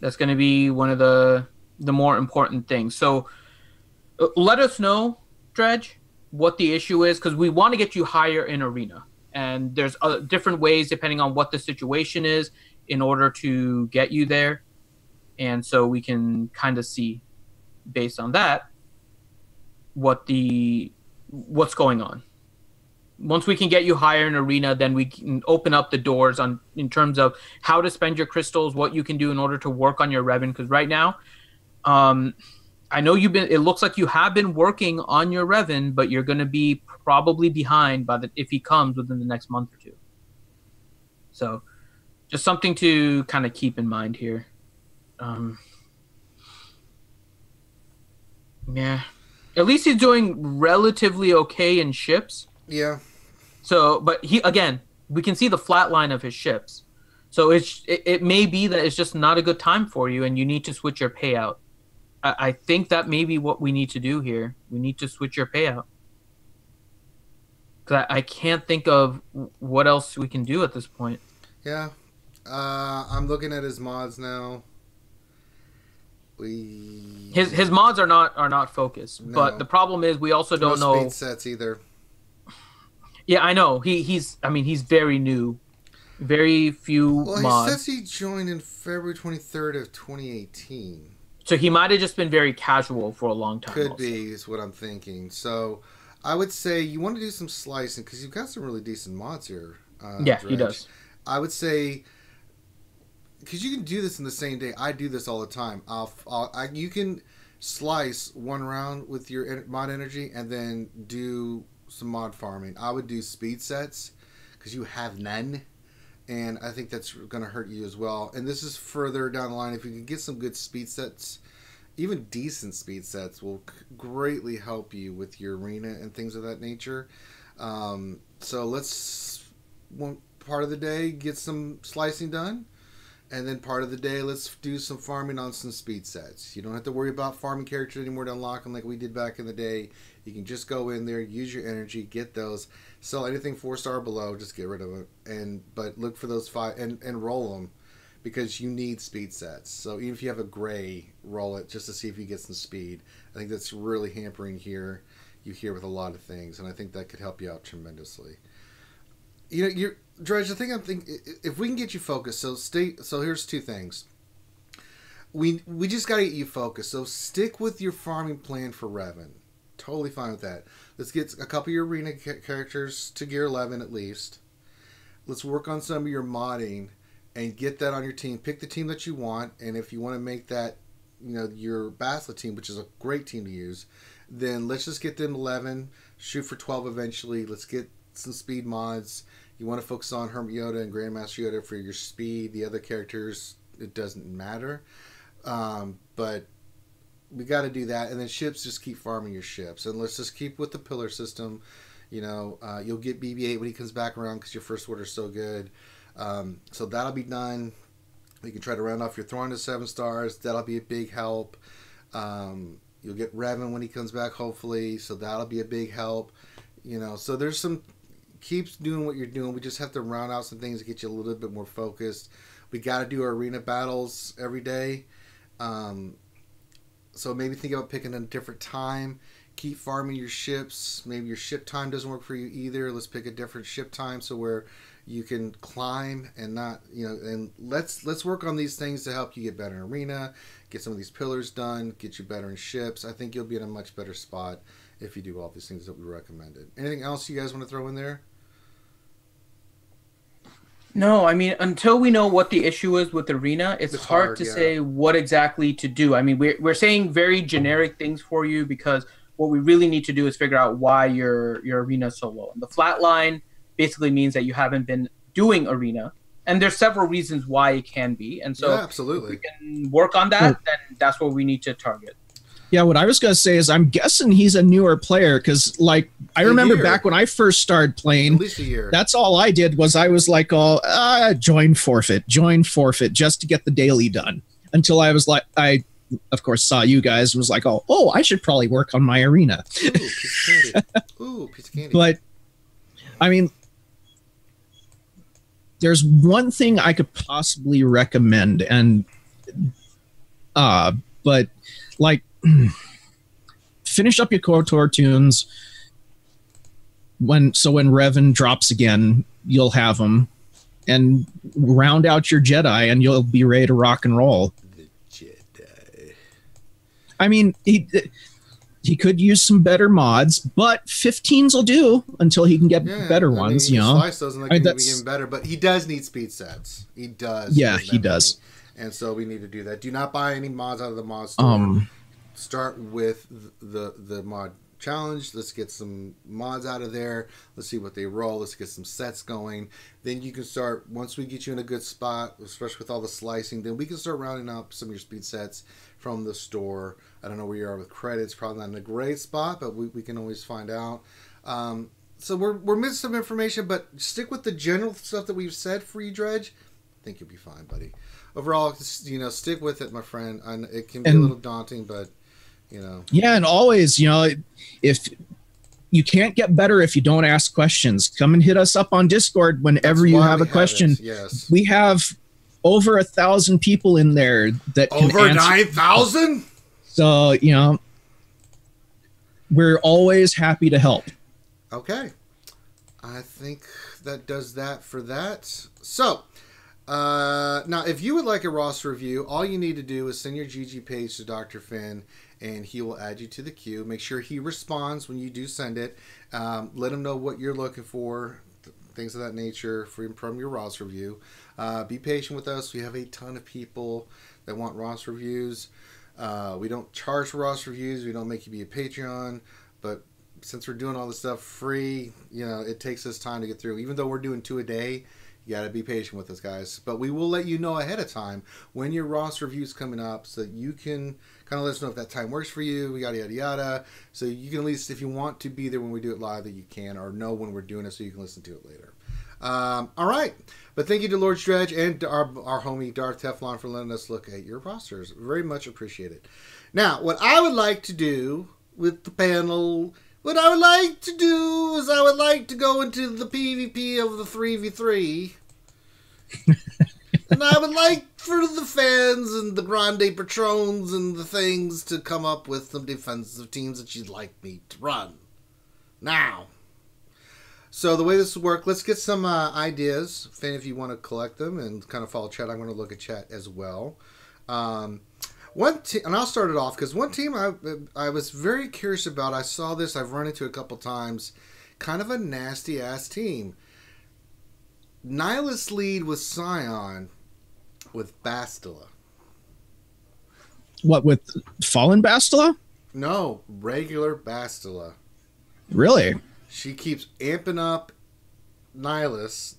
That's going to be one of the more important things. So let us know, Dredge, what the issue is, because we want to get you higher in arena. And there's different ways depending on what the situation is in order to get you there. And so we can kind of see based on that what's going on. Once we can get you higher in arena, then we can open up the doors in terms of how to spend your crystals, what you can do in order to work on your Revan. Because right now, I know it looks like you have been working on your Revan, but you're going to be probably behind if he comes within the next month or two. So just something to kind of keep in mind here. Yeah. At least he's doing relatively okay in ships. Yeah. So, but we can see the flat line of his ships. So it may be that it's just not a good time for you and you need to switch your payout. I think that may be what we need to do here. We need to switch your payout. Because I can't think of what else we can do at this point. Yeah. I'm looking at his mods now. His mods are not focused. No. But the problem is we also don't know speed sets either. Yeah, I know. He's very new. Very few mods. Well, he says he joined in February 23rd of 2018. So he might have just been very casual for a long time. Could be, is what I'm thinking. So I would say you want to do some slicing because you've got some really decent mods here. Yeah, Dredge. He does. I would say because you can do this in the same day. I do this all the time. You can slice one round with your mod energy and then do some mod farming. I would do speed sets because you have none. And I think that's going to hurt you as well. And this is further down the line. If you can get some good speed sets, even decent speed sets will greatly help you with your arena and things of that nature. So let's, one part of the day, get some slicing done. And then part of the day, let's do some farming on some speed sets. You don't have to worry about farming characters anymore to unlock them like we did back in the day. You can just go in there, use your energy, get those. Sell anything 4-star below, just get rid of it. But look for those 5 and roll them because you need speed sets. So even if you have a gray, roll it just to see if you get some speed. I think that's really hampering you here with a lot of things, and I think that could help you out tremendously. You know, Dredge, the thing I'm thinking, if we can get you focused, so here's 2 things. We just got to get you focused. So stick with your farming plan for Revan. Totally fine with that. Let's get a couple of your arena characters to gear 11 at least. Let's work on some of your modding and get that on your team. Pick the team that you want, and if you want to make that, your Basilisk team, which is a great team to use, then let's just get them 11, shoot for 12 eventually. Let's get some speed mods. You want to focus on Hermit Yoda and Grandmaster Yoda for your speed. The other characters, it doesn't matter. But we got to do that. And then ships, just keep farming your ships. And let's just keep with the pillar system. You'll get BB-8 when he comes back around because your first order is so good. So that'll be done. You can try to round off your Thrawn to 7 stars. That'll be a big help. You'll get Revan when he comes back, hopefully. So that'll be a big help. So there's some... Keep doing what you're doing. We just have to round out some things to get you a little bit more focused. We got to do our arena battles every day. So maybe think about picking a different time. Keep farming your ships. Maybe your ship time doesn't work for you either. Let's pick a different ship time so where you can climb and not, and let's work on these things to help you get better in arena, get some of these pillars done, get you better in ships. I think you'll be in a much better spot if you do all these things that we recommended. Anything else you guys want to throw in there? No, until we know what the issue is with Arena, it's hard to say what exactly to do. We're saying very generic things for you because what we really need to do is figure out why your Arena is so low. And the flat line basically means that you haven't been doing Arena, and there's several reasons why it can be. And so absolutely. If we can work on that, then that's what we need to target. Yeah, what I was going to say is I'm guessing he's a newer player because, I remember back when I first started playing, at least a year. That's all I did was I was like, join forfeit, just to get the daily done. Until I was like, I of course, saw you guys and was like, oh, I should probably work on my arena. Ooh, piece of candy. Ooh, piece of candy. But, I mean, there's one thing I could possibly recommend, and but like finish up your KOTOR tunes when Revan drops again, you'll have them, and round out your Jedi, and you'll be ready to rock and roll. The Jedi. I mean, he could use some better mods, but 15s will do until he can get better ones. He you know, slice those and they can be even better, but he does need speed sets. He does. Yeah, he does. And so we need to do that. Do not buy any mods out of the mod store. Start with the mod challenge. Let's get some mods out of there. Let's see what they roll. Let's get some sets going. Then you can start, once we get you in a good spot, especially with all the slicing, then we can start rounding up some of your speed sets from the store. I don't know where you are with credits. Probably not in a great spot, but we can always find out. So we're missing some information, but stick with the general stuff that we've said for you, Dredge. I think you'll be fine, buddy. Overall, stick with it, my friend. And it can be a little daunting, but Yeah, and always, if you can't get better if you don't ask questions, come and hit us up on Discord whenever you have a question. Yes. We have over 1,000 people in there that can over answer. 9,000. So, we're always happy to help. Okay. I think that does that for that. So, now if you would like a roster review, all you need to do is send your GG page to Dr. Finn, and he will add you to the queue. Make sure he responds when you do send it. Let him know what you're looking for, things of that nature from your roster review. Be patient with us. We have a ton of people that want roster reviews. We don't charge for roster reviews. We don't make you be a Patreon. But since we're doing all this stuff free, it takes us time to get through. Even though we're doing 2 a day, you got to be patient with us, guys. But we will let you know ahead of time when your roster review is coming up, so that you can kind of let us know if that time works for you, yada, yada, yada. So you can at least, if you want to be there when we do it live, that you can, or know when we're doing it so you can listen to it later. All right. But thank you to Lord Dredge and our homie Darth Teflon for letting us look at your rosters. Very much appreciated. Now, what I would like to do with the panel... What I would like to do is I would like to go into the PvP of the 3v3. And I would like for the fans and the Grande Patrons and the things to come up with some defensive teams that you'd like me to run. Now. So the way this will work, let's get some ideas. Finn, if you want to collect them and kind of follow chat, I'm going to look at chat as well. One team, and I'll start it off, because one team I was very curious about. I saw this, I've run into it a couple times. Kind of a nasty ass team. Nihilist lead with Scion with Bastila. What, with Fallen Bastila? No, regular Bastila. Really? She keeps amping up Nihilist.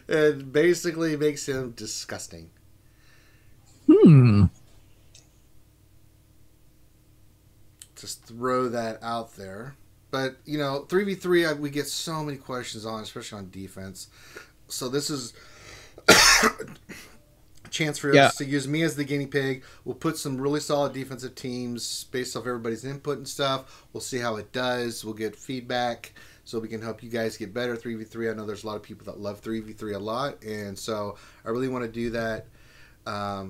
And basically makes him disgusting. Just throw that out there. But, 3v3, we get so many questions on, especially on defense. So this is a chance for us to use me as the guinea pig. We'll put some really solid defensive teams based off everybody's input and stuff. We'll see how it does. We'll get feedback so we can help you guys get better 3v3. I know there's a lot of people that love 3v3 a lot, and so I really want to do that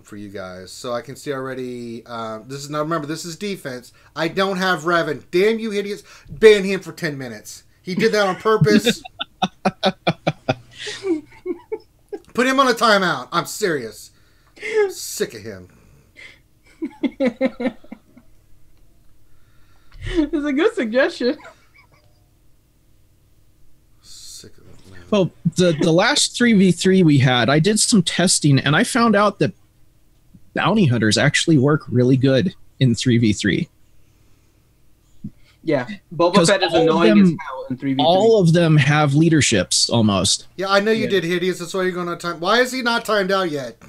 for you guys. So I can see already, this is defense. I don't have Revan. Damn you idiots. Ban him for 10 minutes. He did that on purpose. Put him on a timeout. I'm serious. I'm sick of him. It's a good suggestion. Sick of that man. Well, the last 3v3 we had, I did some testing, and I found out that bounty hunters actually work really good in 3v3. Yeah, Boba Fett is annoying as hell in 3v3. All of them have leaderships, almost. Yeah, I know you did, Hideous. That's why you're going to time. Why is he not timed out yet?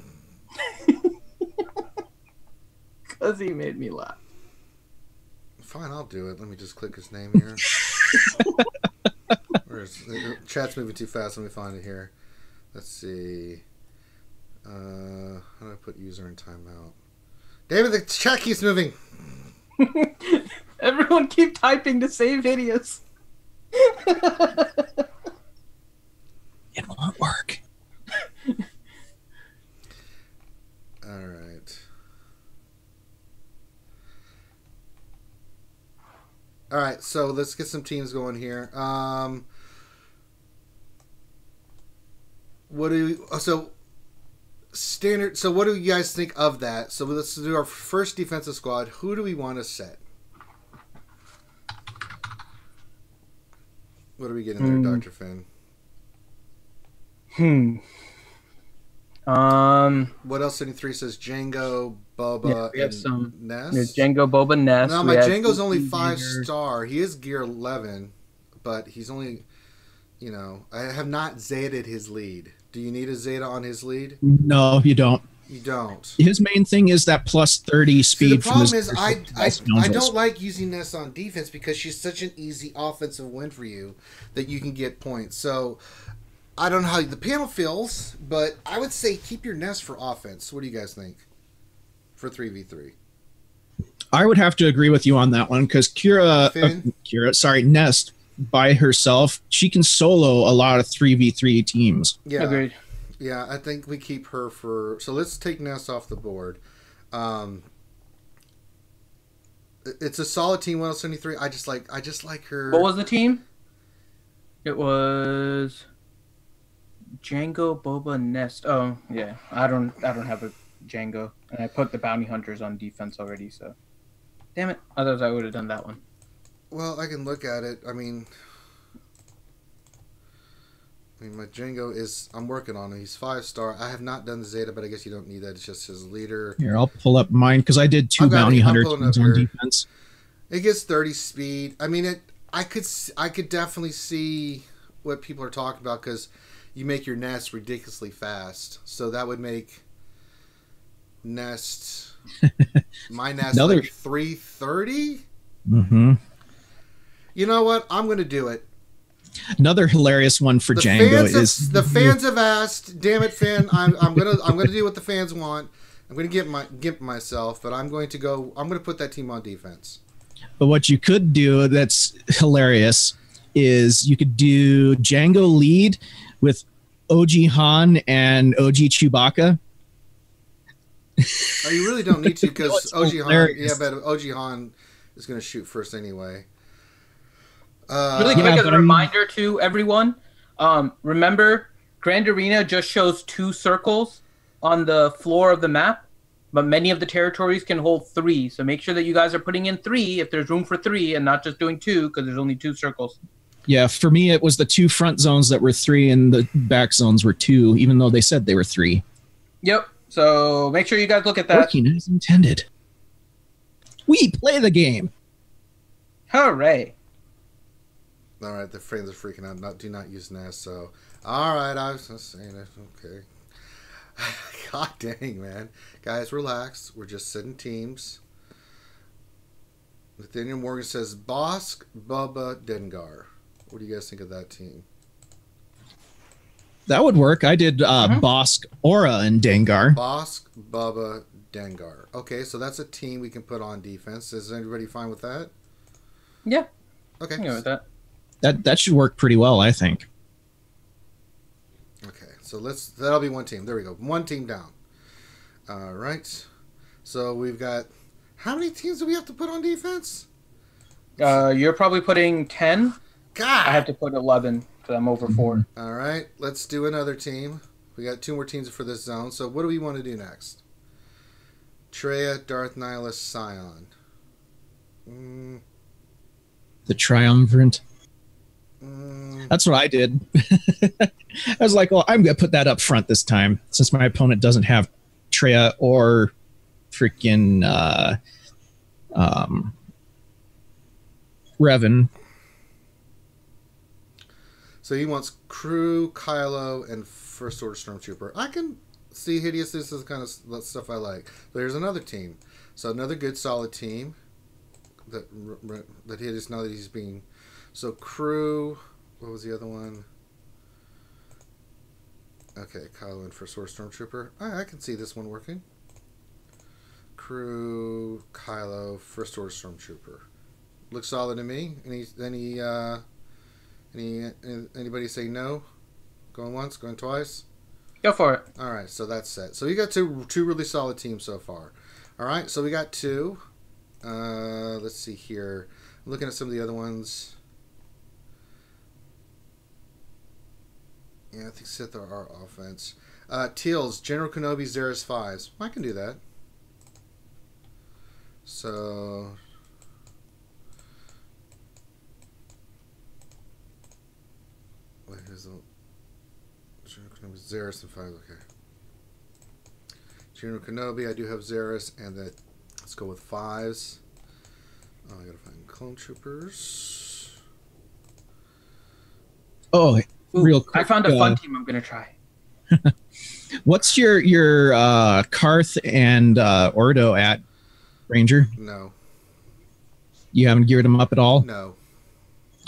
Because he made me laugh. Fine, I'll do it. Let me just click his name here. Chat's moving too fast. Let me find it here. Let's see. How do I put user in timeout? David, the chat keeps moving. Everyone keep typing to save videos. It won't work. All right. All right, so let's get some teams going here. What do we, so standard? So what do you guys think of that? So let's do our first defensive squad. Who do we want to set? What are we getting there, Dr. Finn? What else? 73 says Django, Boba, we have and Ness. There's Django, Boba, Ness. No, my Django's only 5-star. He is gear 11, but he's only, I have not Zeta'd his lead. Do you need a Zeta on his lead? No, you don't. You don't. His main thing is that plus 30 speed. See, the problem is I I don't like using Ness on defense because she's such an easy offensive win for you that you can get points. So I don't know how the panel feels, but I would say keep your Ness for offense. What do you guys think for 3v3? I would have to agree with you on that one because Nest by herself, she can solo a lot of 3v3 teams. Yeah. Agreed. Yeah, I think we keep her for... So let's take Ness off the board. It's a solid team, 173. I just like her... What was the team? It was Django, Boba, Nest. Oh, yeah. I don't have a Django. And I put the Bounty Hunters on defense already, so... Damn it. Otherwise, I would have done that one. Well, I can look at it. I mean, my Django is... I'm working on him. He's 5-star. I have not done the Zeta, but I guess you don't need that. It's just his leader. Here, I'll pull up mine because I did 2 Bounty Hunter teams on defense. It gets 30 speed. I mean, I could definitely see what people are talking about because you make your Nest ridiculously fast. So that would make Nest... my Nest like 330? Mm-hmm. You know what? I'm going to do it. Another hilarious one for Django is the fans have asked. Damn it, Finn! I'm gonna do what the fans want. I'm gonna get myself, but I'm going to put that team on defense. But what you could do that's hilarious is you could do Django lead with OG Han and OG Chewbacca. Oh, you really don't need to because OG Han. Yeah, but OG Han is going to shoot first anyway. Really quick as a reminder to everyone, remember Grand Arena just shows 2 circles on the floor of the map, but many of the territories can hold 3. So make sure that you guys are putting in 3 if there's room for 3 and not just doing 2 because there's only 2 circles. Yeah, for me it was the 2 front zones that were 3 and the back zones were 2, even though they said they were 3. Yep. So make sure you guys look at that. Working as intended. We play the game. Hooray. All right, the fans are freaking out. Do not use Nest. So, all right, I was just saying it. Okay. God dang, man, guys, relax. We're just setting teams. Nathaniel Morgan says Bosk, Bubba, Dengar. What do you guys think of that team? That would work. I did Bosk, Aura, and Dengar. Bosk, Bubba, Dengar. Okay, so that's a team we can put on defense. Is everybody fine with that? Yeah. Okay. I can go with that. That should work pretty well, I think. Okay, so that'll be one team. There we go. One team down. All right. So we've got, how many teams do we have to put on defense? You're probably putting 10. God. I have to put 11 because I'm over 4. All right, let's do another team. We got 2 more teams for this zone. So what do we want to do next? Traya, Darth Nihilus, Scion. The Triumvirate. That's what I did. I was like, well, I'm going to put that up front this time since my opponent doesn't have Traya or freaking Revan. So he wants Crew, Kylo, and First Order Stormtrooper. I can see Hideous. This is the kind of stuff I like. There's another team. So another good, solid team that Hideous, now that he's being... So Crew... What was the other one? Okay, Kylo in for Sword Stormtrooper. I can see this one working. Crew, Kylo, First Order Stormtrooper. Looks solid to me. Anybody say no? Going once, going twice? Go for it. All right, so that's set. So you got two really solid teams so far. All right, so we got two. Let's see here. I'm looking at some of the other ones. Yeah, I think Sith are our offense. Teals, General Kenobi, Zeris 5s. I can do that. So wait, here's the General Kenobi, Zeris and 5s. Okay. General Kenobi, I do have Zeris, and that. Let's go with 5s. Oh, I gotta find clone troopers. Oh, Ooh, real quick. I found a fun team I'm gonna try. What's your Karth and Ordo at, Ranger? No. You haven't geared them up at all? No.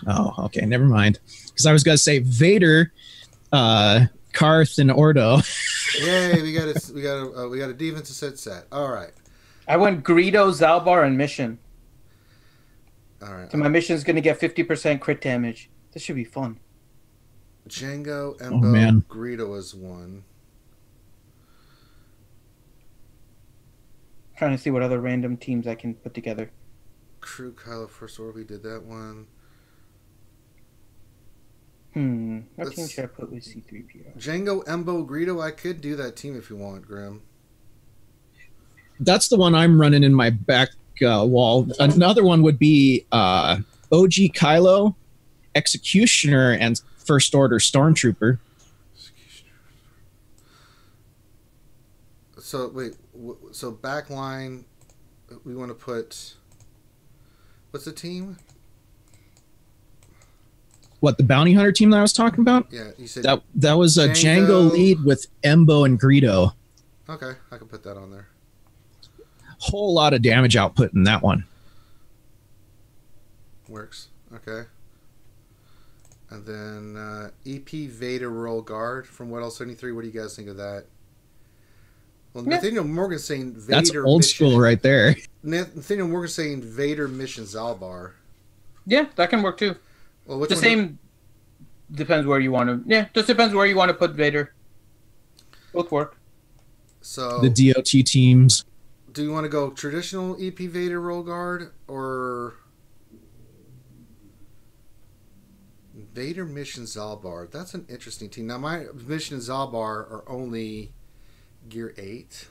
Oh, okay, never mind. Because I was gonna say Vader, Karth, and Ordo. Yay, we got a defensive set. All right. I went Greedo, Zalbar, and Mission. All right. So my mission is gonna get 50% crit damage. This should be fun. Django, Oh, Embo, man. Greedo is one. Trying to see what other random teams I can put together. Crew, Kylo, First Order, we did that one. What team should I put with C-3PO? Django, Embo, Greedo, I could do that team if you want, Grim. That's the one I'm running in my back wall. Another one would be OG Kylo, Executioner, and First Order Stormtrooper. So, wait. So, backline, we want to put... What's the team? What, the bounty hunter team that I was talking about? Yeah, you said... That was a Django lead with Embo and Greedo. Okay, I can put that on there. Whole lot of damage output in that one. Works. Okay. And then EP Vader Royal Guard from What Else 73. What do you guys think of that? Well, Yeah. Nathaniel Morgan's saying Vader That's old mission. school right there. Nathaniel Morgan's saying Vader mission Zalbar. Yeah, that can work too. Well, which The one same depends where you want to. Yeah, just depends where you want to put Vader. Both work. So, The DOT teams. do you want to go traditional EP Vader Royal Guard or Vader mission Zalbar? That's an interesting team. Now, my mission and Zalbar are only Gear 8.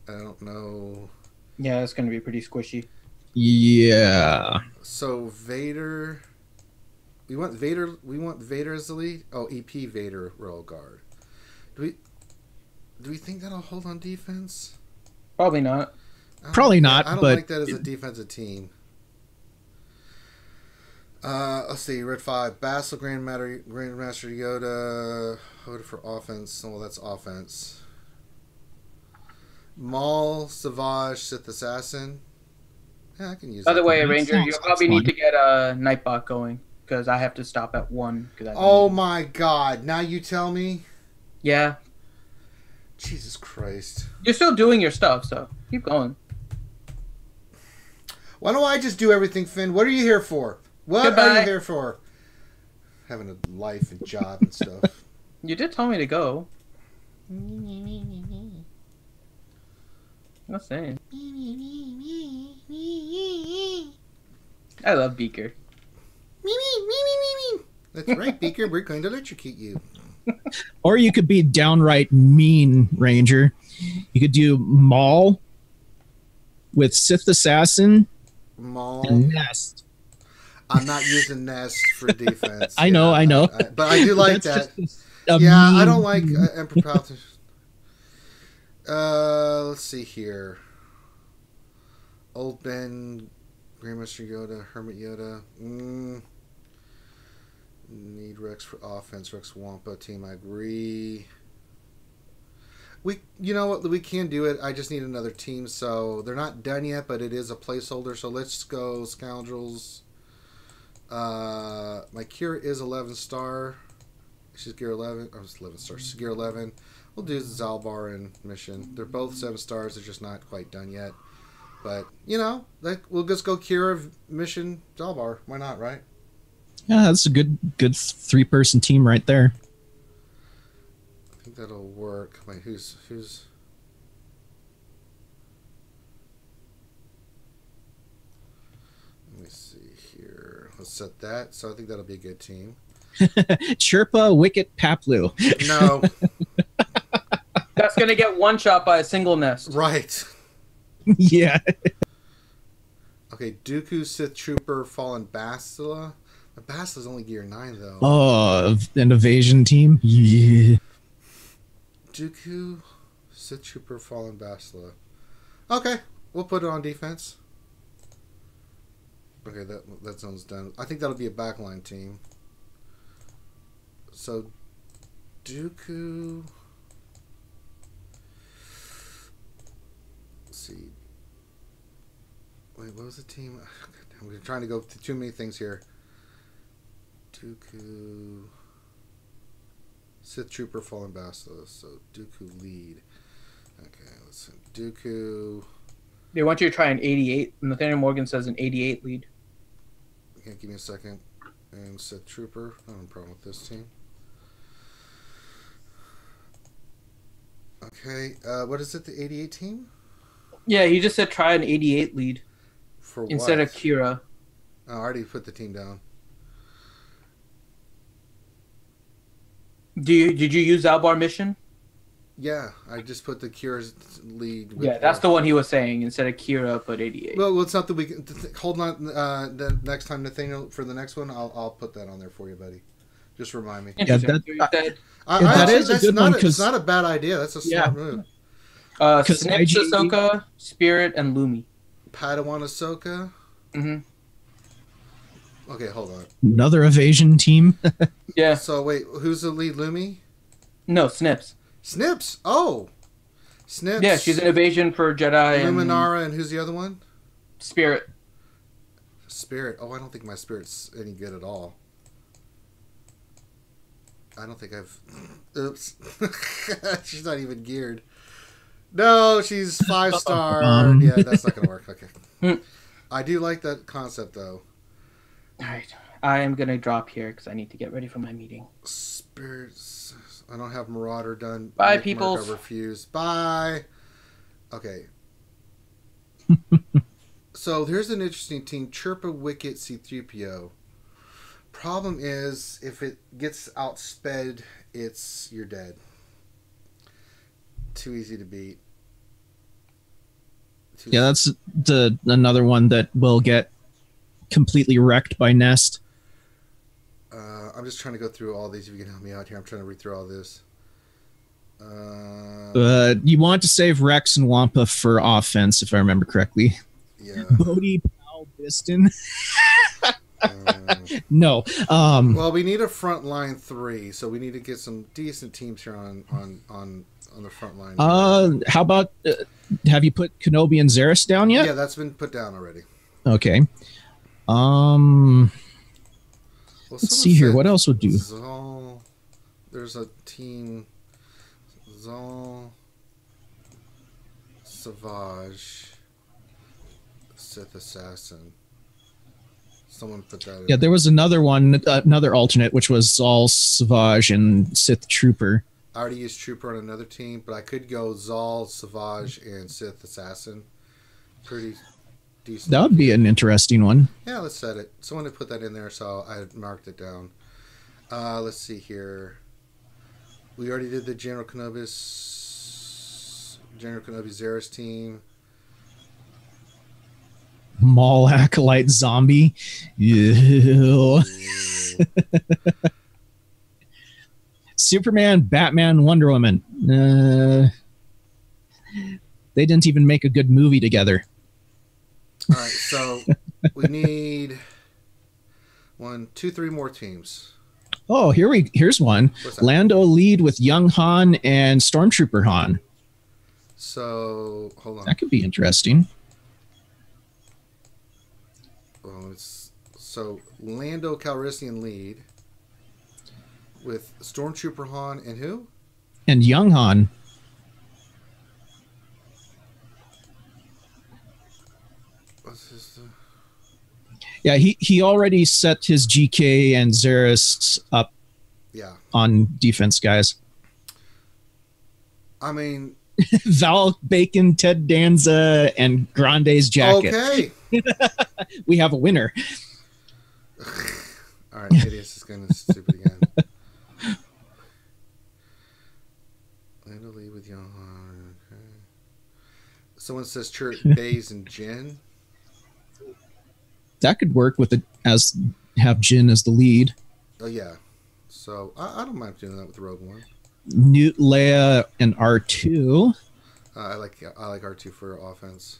I don't know. Yeah, it's going to be pretty squishy. Yeah. So Vader, we want Vader as the lead. Oh, EP Vader Royal Guard. Do we think that'll hold on defense? Probably not. Probably not, I don't but like that as a defensive team. Let's see. Red 5, Basil, Grandmaster Yoda. Yoda for offense. Well, that's offense. Maul, Savage, Sith Assassin. Yeah, I can use By the that. way, That Ranger, sounds you'll probably fun. need to get a Nightbot going because I have to stop at 1. Oh my God! Now you tell me. Yeah, Jesus Christ! you're still doing your stuff, so keep going. Why don't I just do everything, Finn? What are you here for? What are Goodbye. you here for? Having a life and job and stuff. You did tell me to go. Not saying. I love Beaker. That's right, Beaker. We're going to electrocute you. Or you could be downright mean, Ranger. You could do Maul with Sith Assassin Maul. and Nest. I'm not using Nest for defense. I know. But I do like That's that. just a Yeah, I mean- don't like Emperor Palpatine. Let's see here. Old Ben, Grandmaster Yoda, Hermit Yoda. Need Rex for offense. Rex Wampa team. I agree. You know what? We can do it. I just need another team. So they're not done yet, but it is a placeholder. So let's go Scoundrels. My Kira is 11 star. She's gear 11. Oh, it's 11 stars. She's gear 11. We'll do Zalbar and Mission. They're both 7 stars. They're just not quite done yet. But, you know, we'll just go Kira, Mission, Zalbar. Why not, right? Yeah, that's a good 3-person team right there. I think that'll work. Wait, who's... Let me see here. Let's set that. So I think that'll be a good team. Chirpa, Wicket, Paplu. No. That's going to get one shot by a single nest. Right. Yeah. Okay, Dooku, Sith Trooper, Fallen Bastila. The Bastila's only gear 9, though. Oh, an evasion team? Yeah. Dooku, Sith Trooper, Fallen Bastila. Okay, we'll put it on defense. Okay, that zone's done. I think that'll be a backline team. So, Dooku... Let's see. Wait, what was the team? I'm trying to go to too many things here. Dooku... Sith Trooper, Fallen Bastila. So, Dooku lead. Okay, let's see. Dooku... They want you to try an 88. Nathaniel Morgan says an 88 lead. Okay, give me a second. And Sith Trooper. I don't have a problem with this team. Okay, what is it, the 88 team? Yeah, he just said try an 88 lead. For what? Instead of Kira. Oh, I already put the team down. Did you use Zalbar Mission? Yeah, I just put the Kira's lead. With Yeah, that's the one he was saying. Instead of Kira, put 88. Well, it's not the weekend. Hold on. The next time, Nathaniel, for the next one, I'll put that on there for you, buddy. Just remind me. Yeah, that is a good one. It's not a bad idea. That's a smart move. Snips, Ahsoka, Spirit, and Lumi. Padawan Ahsoka. Mm-hmm. Okay, hold on. Another evasion team. Yeah. So wait, who's the lead? Lumi? No, Snips. Snips. Oh, Snips. Yeah, she's an evasion for Jedi. Luminara, and who's the other one? Spirit. Spirit. Oh, I don't think my Spirit's any good at all. I don't think I've... Oops. She's not even geared. No, she's 5-star. Yeah, that's not going to work. Okay. I do like that concept, though. All right. I am going to drop here because I need to get ready for my meeting. Spirits. I don't have Marauder done. Bye, Nick people. I refuse. Bye. Okay. So here's an interesting team. Chirpa, Wicket, C-3PO. Problem is, if it gets outsped, you're dead. Too easy to beat. Yeah, that's another one that will get completely wrecked by Nest. I'm just trying to go through all these. If you can help me out here, I'm trying to read through all this. You want to save Rex and Wampa for offense, if I remember correctly. Yeah. Bodhi, Pal, Biston. No. Well, we need a front line 3, so we need to get some decent teams here on the front line. How about have you put Kenobi and Zaris down yet? Yeah, that's been put down already. Okay. Let's see here. What else would do? Zal. There's a team. Zal. Savage. Sith Assassin. Someone put that in. Yeah, there was another one, another alternate, which was Zal, Savage, and Sith Trooper. I already used Trooper on another team, but I could go Zal, Savage, and Sith Assassin. Pretty decent. That would be an interesting one. Yeah, let's set it. Someone had put that in there, so I marked it down. Let's see here. We already did the General Kenobi Zaris team. Maul Acolyte Zombie. Ew. Superman, Batman, Wonder Woman. They didn't even make a good movie together. All right, so we need 1, 2, 3 more teams. Oh, here's one. Lando lead with Young Han and Stormtrooper Han. So hold on. That could be interesting. Well, so Lando Calrissian lead. with Stormtrooper Han and who? And Young Han. What's his, Yeah, he already set his GK and Xeris up yeah. on defense, guys. I mean, Val Bacon, Ted Danza, and Grande's jacket. okay. We have a winner. All right, Hideous is going to stupid again. Lando Lee with Young Han. Okay. Someone says Chert Bays and Jin. That could work with it as have Jin as the lead. Oh yeah. So I don't mind doing that with Rogue One. Newt, Leia, and R2. I like R2 for offense.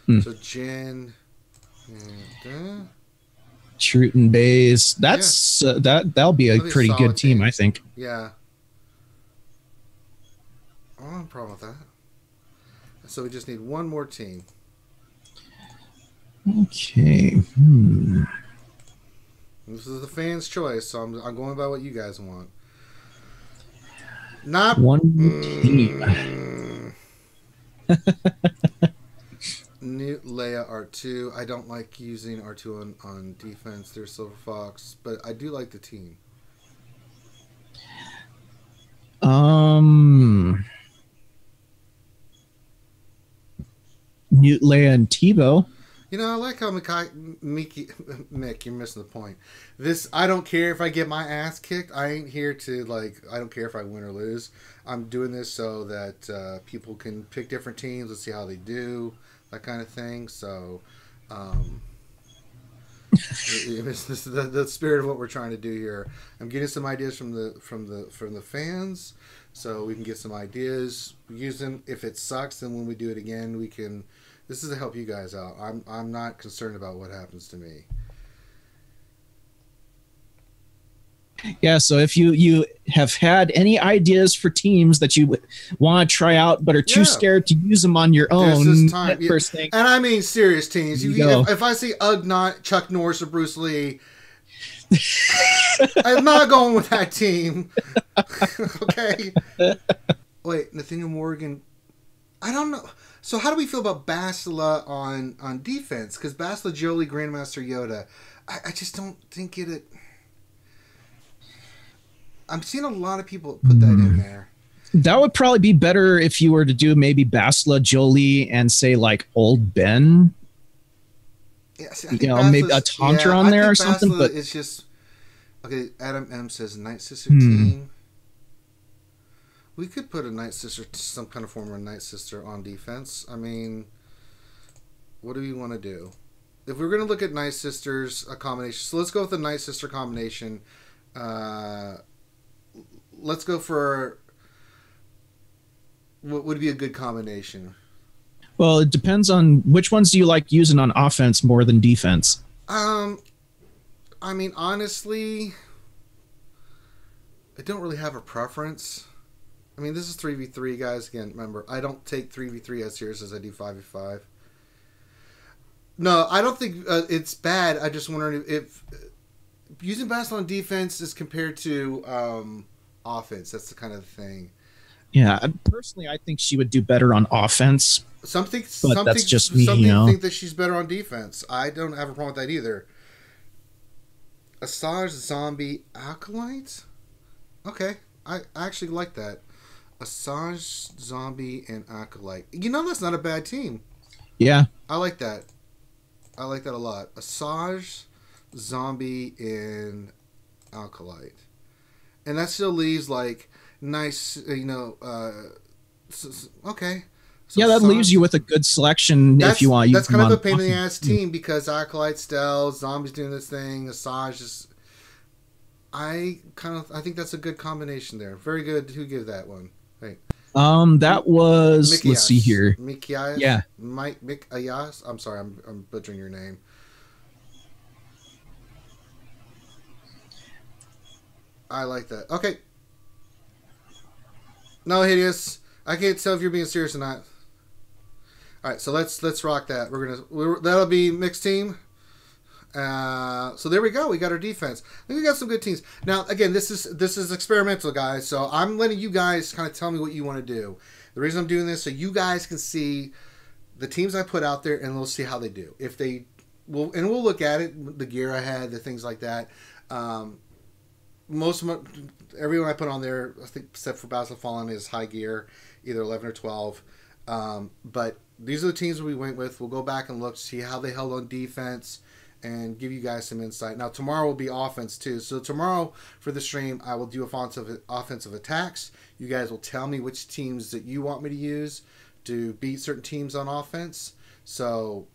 Hmm. So Jin and Truton Bays. That's that'll be a That'll be a pretty solid good team, team. I think. yeah. I don't have a problem with that. So we just need one more team. Okay. This is the fans' choice, so I'm going by what you guys want. Not One team. Newt, Leia, R2. I don't like using R2 on defense. There's Silver Fox, but I do like the team. Newt, Leia, and Tebow. You know, I like how Mick, you're missing the point. I don't care if I get my ass kicked. I ain't here to, I don't care if I win or lose. I'm doing this so that people can pick different teams and see how they do, that kind of thing. So, this is the spirit of what we're trying to do here. I'm getting some ideas from the fans, so we can get some ideas. Use them. If it sucks, then when we do it again, we can. This is to help you guys out. I'm not concerned about what happens to me. Yeah, so if you have had any ideas for teams that you want to try out but are too scared to use them on your own, This time. first thing. And I mean serious teams. Go. If I see Ugnaught, Chuck Norris, or Bruce Lee, I'm not going with that team. Okay. Wait, Nathaniel Morgan. I don't know. So how do we feel about Bastila on defense? Because Bastila, Jolie, Grandmaster Yoda, I just don't think it. I'm seeing a lot of people put that in there. That would probably be better if you were to do maybe Bastila, Jolie, and say like Old Ben. Yeah, see, maybe a Taunter on there or something. But it's just okay. Adam M says Night Sister team. We could put a Night Sister, some kind of form of Night Sister on defense. I mean, what do we want to do? If we're going to look at Night Sisters, a combination. So let's go with the Night Sister combination. Let's go for what would be a good combination. Well, it depends on which ones do you like using on offense more than defense. I mean, honestly, I don't really have a preference. I mean, this is 3v3, guys. Again, remember, I don't take 3v3 as serious as I do 5v5. No, I don't think it's bad. I just wondering if using Bastila on defense is compared to offense. That's the kind of thing. Yeah, personally, I think she would do better on offense. That's just me. Some think that she's better on defense. I don't have a problem with that either. Asajj Zombie Acolyte? Okay, I actually like that. Asajj Zombie and Acolyte. You know, that's not a bad team. Yeah, I like that. I like that a lot. Asajj, Zombie, and Acolyte. And that still leaves like nice, okay. So yeah, that leaves you with a good selection if you want. That's kind of a pain in the ass team because Acolyte, Stell, Zombie's doing this thing, Asajj is. I think that's a good combination there. Very good. Who gave that one? Right. That was Mikias. Let's see here. Mikias? Yeah. Mikias? I'm sorry, I'm butchering your name. I like that. Okay. No, Hideous. I can't tell if you're being serious or not. All right, so let's rock that. That'll be mixed team. So there we go. We got our defense. I think we got some good teams. Now, again, this is experimental, guys. So I'm letting you guys kind of tell me what you want to do. The reason I'm doing this so you guys can see the teams I put out there, and we'll see how they do. If they will, and we'll look at it, the gear I had, the things like that. Everyone I put on there, I think, except for Battle Fallen, is high gear, either 11 or 12. But these are the teams we went with. We'll go back and look, see how they held on defense, and give you guys some insight. Now, tomorrow will be offense, too. So tomorrow, for the stream, I will do offensive attacks. You guys will tell me which teams that you want me to use to beat certain teams on offense. So,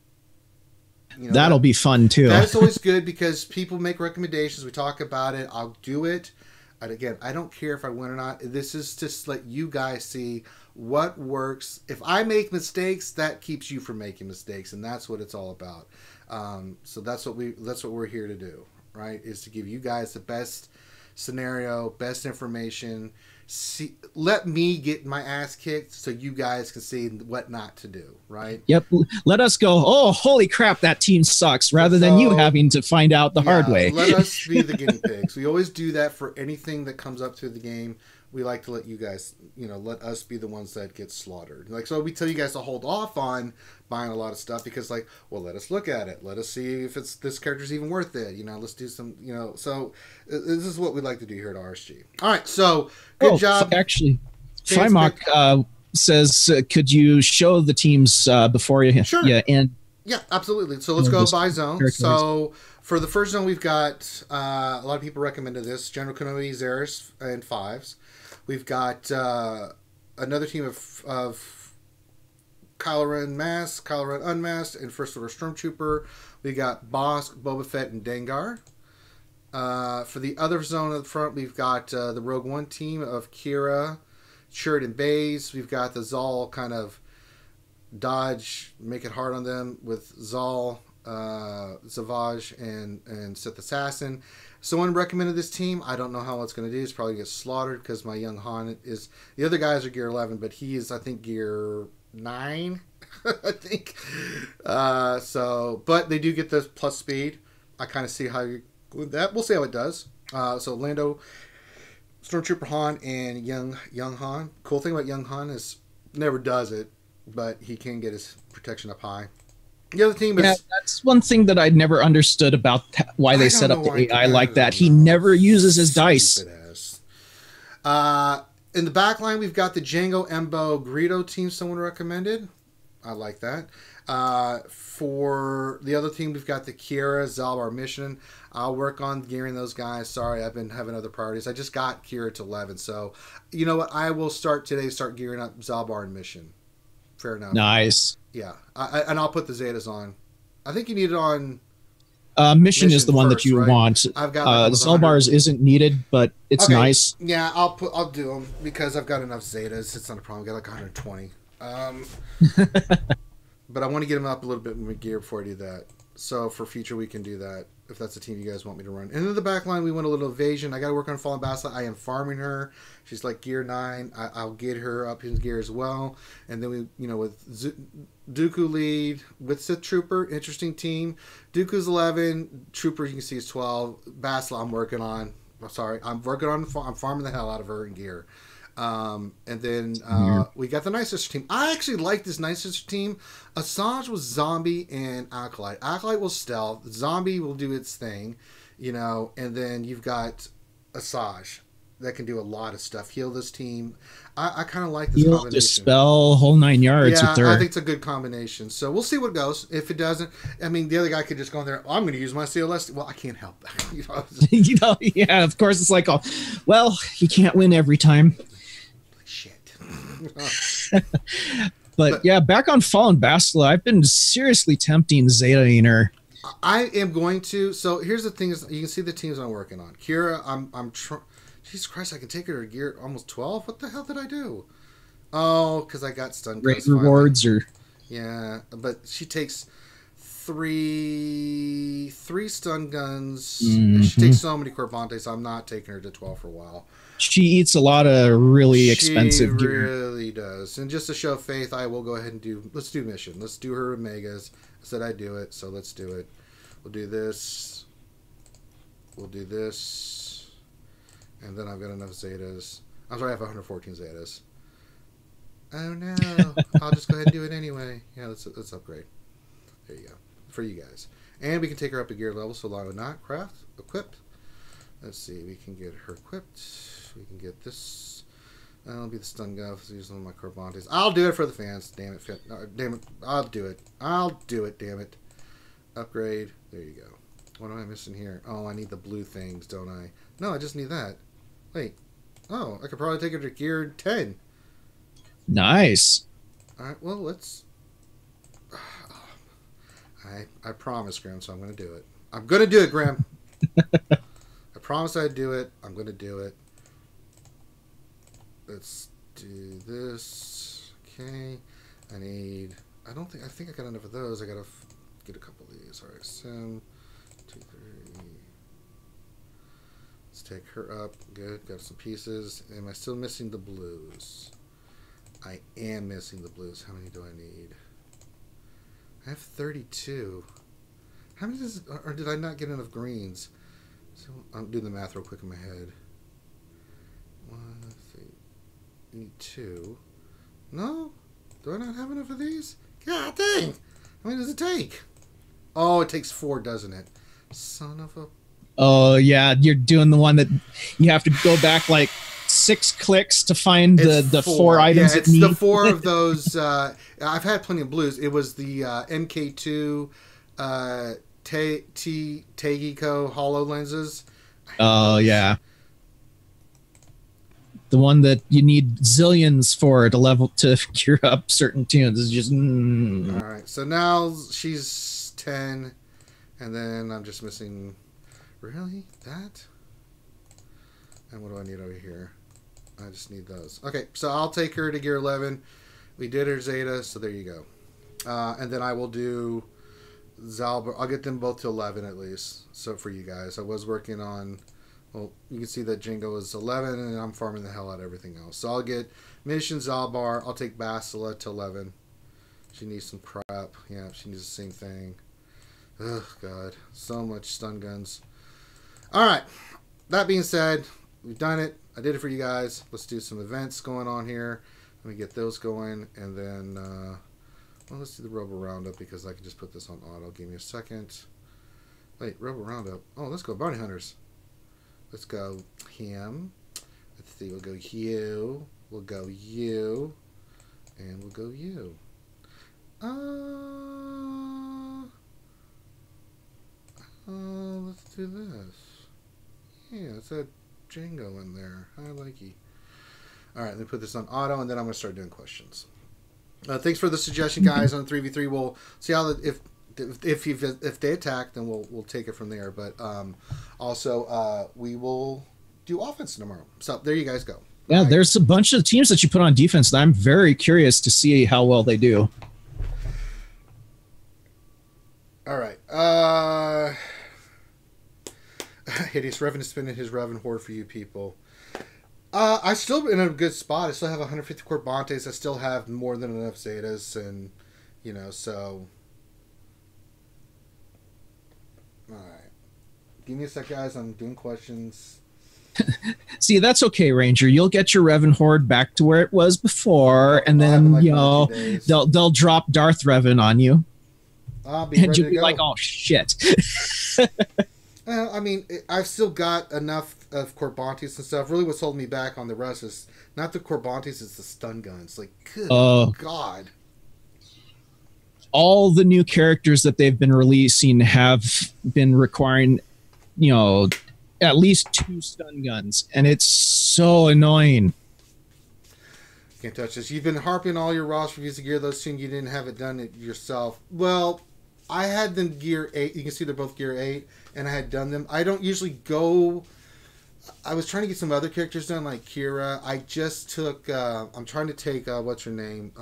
you know, that'll be fun, too. That's always good because people make recommendations. We talk about it. I'll do it. And again, I don't care if I win or not. This is just let you guys see what works. If I make mistakes, that keeps you from making mistakes, and that's what it's all about. So that's what we're here to do, right? Is to give you guys the best scenario, best information. Let me get my ass kicked so you guys can see what not to do, right? Yep. Let us go, oh, holy crap, that team sucks, rather than you having to find out the hard way. Let us be the guinea pigs. We always do that for anything that comes up through the game. We like to let you guys, let us be the ones that get slaughtered. Like, so we tell you guys to hold off on buying a lot of stuff because, like, well, let us look at it. Let us see if this character's even worth it. Let's do some, So this is what we like to do here at RSG. All right, so good job. Actually, Fimok says, could you show the teams before you end? Yeah, absolutely. So let's go by zone. So for the first zone, we've got a lot of people recommended this: General Kenobi, Zeris, and 5s. We've got another team of Kylo Ren masked, Kylo Ren unmasked, and First Order Stormtrooper. We got Bosk, Boba Fett, and Dengar. For the other zone at the front, we've got the Rogue One team of Kira, Chirrut, and Baze. We've got the Zal kind of dodge, make it hard on them with Zal, Savage, and Sith Assassin. Someone recommended this team. I don't know how it's going to do. It's probably get slaughtered because my young Han is. The other guys are gear 11, but he is, I think, gear 9. I think. But they do get the plus speed. I kind of see how you with that. We'll see how it does. So Lando, Stormtrooper Han, and young Han. Cool thing about young Han is never does it, but he can get his protection up high. The other team is... Yeah, that's one thing that I'd never understood about why they set up the AI like that. He never uses his dice. In the back line, we've got the Django, Embo, Greedo team someone recommended. I like that. For the other team, we've got the Kira, Zalbar mission. I'll work on gearing those guys. Sorry, I've been having other priorities. I just got Kira to 11. So, you know what? I will start gearing up Zalbar and mission. Fair enough. Nice. Yeah, and I'll put the Zetas on. I think you need it on. Mission is the one that you want. I've got Zalbar's isn't needed, but it's nice. Yeah, I'll do them because I've got enough Zetas. It's not a problem. I got like 120. But I want to get them up a little bit in gear before I do that. So for future, we can do that if that's the team you guys want me to run. And in the back line, we want a little evasion. I got to work on Fallen Bastila. I am farming her. She's like gear 9. I'll get her up in gear as well. And then we, with Dooku lead with Sith Trooper, interesting team. Dooku's 11. Trooper, you can see, is 12. Bastila, I'm working on. I'm farming the hell out of her in gear. And then we got the Night Sister team. I actually like this Night Sister team. Asajj was zombie and Acolyte. Acolyte will stealth. Zombie will do its thing, and then you've got Asajj that can do a lot of stuff. Heal this team. I kind of like this combination. Dispel, whole 9 yards with her. I think it's a good combination. So we'll see what goes. If it doesn't, the other guy could just go in there, I'm going to use my CLS. Well, I can't help that. Yeah, of course. It's like, he can't win every time. But yeah, back on Fallen Bastila, I've been seriously tempting Zeta-ing her. I am going to. So here's the thing: is you can see the teams I'm working on. Kira, I'm Jesus Christ, I can take her to gear almost 12. What the hell did I do? Oh, because I got stun. Great rewards, yeah, but she takes three stun guns. Mm-hmm. She takes so many Corvantes. I'm not taking her to 12 for a while. She eats a lot of really expensive gear. She really does. And just to show faith, I will go ahead and let's do mission. Let's do her Omegas. I said I'd do it, so let's do it. We'll do this. We'll do this. And then I've got enough Zetas. I'm sorry, I have 114 Zetas. Oh no. I'll just go ahead and do it anyway. Yeah, let's upgrade. There you go. For you guys. And we can take her up a gear level, so long as not craft, equipped. Let's see, we can get her equipped. We can get this. That'll be the stun gun. Use one of my Corbantes. I'll do it for the fans. Damn it. Damn it. I'll do it. I'll do it, damn it. Upgrade. There you go. What am I missing here? Oh, I need the blue things, don't I? No, I just need that. Wait. Oh, I could probably take her to gear 10. Nice. Alright, well, let's... I promise, Graham, so I'm going to do it. I'm going to do it, Graham. I promise I'd do it. I'm going to do it. Let's do this. Okay. I think I got enough of those. I got to get a couple of these. Alright, sim. 2, 3. Let's take her up. Good. Got some pieces. Am I still missing the blues? I am missing the blues. How many do I need? I have 32. How many does... Or did I not get enough greens? So I'm doing the math real quick in my head. 1, 3. Need 2. No? Do I not have enough of these? God dang! How many does it take? Oh, it takes 4, doesn't it? Son of a... Oh, yeah. You're doing the one that you have to go back like 6 clicks to find the 4 items. Yeah, it's the 4 of those. I've had plenty of blues. It was the MK2 Tegico hollow lenses. Oh, yeah. The one that you need zillions for to gear up certain tunes is just... All right, so now she's 10, and then I'm just missing... Really? That? And what do I need over here? I just need those. Okay, so I'll take her to gear 11. We did her Zeta, so there you go. And then I will do Zalbar. I'll get them both to 11 at least. So for you guys, I was working on... Well, you can see that Jingo is 11, and I'm farming the hell out of everything else. So I'll get Mission Zalbar. I'll take Basila to 11. She needs some prep. Yeah, she needs the same thing. Ugh, God. So much stun guns. Alright. That being said, we've done it. I did it for you guys. Let's do some events going on here. Let me get those going. And then, well, let's do the Robo Roundup because I can just put this on auto. Give me a second. Wait, Robo Roundup. Oh, let's go Bounty Hunters. Let's go him. Let's see, we'll go you. We'll go you. And we'll go you. Let's do this. Yeah, it's a Django in there. I like you. Alright, let me put this on auto, and then I'm going to start doing questions. Thanks for the suggestion, guys, on 3v3. We'll see how if they attack, then we'll take it from there. But also, we will do offense tomorrow. So there you guys go. Yeah, there's a bunch of teams that you put on defense that I'm very curious to see how well they do. All right. Hideous Revan is spinning his Revan Horde for you people. I'm still in a good spot. I still have 150 Corbantes. I still have more than enough Zetas, and so. All right, give me a sec, guys. I'm doing questions. See, that's okay, Ranger. You'll get your Revan Horde back to where it was before, and then they'll drop Darth Revan on you, and you'll be like, "Oh shit." I mean, I've still got enough of Corbantes and stuff. Really, what's holding me back on the rest is not the Corbantes, it's the stun guns. Like, good God. All the new characters that they've been releasing have been requiring, at least 2 stun guns. And it's so annoying. Can't touch this. You've been harping all your Ross reviews to gear those soon. You didn't have it done it yourself. Well, I had them gear 8. You can see they're both gear 8. And I had done them. I don't usually go... I was trying to get some other characters done, like Kira. I just took... I'm trying to take... what's her name?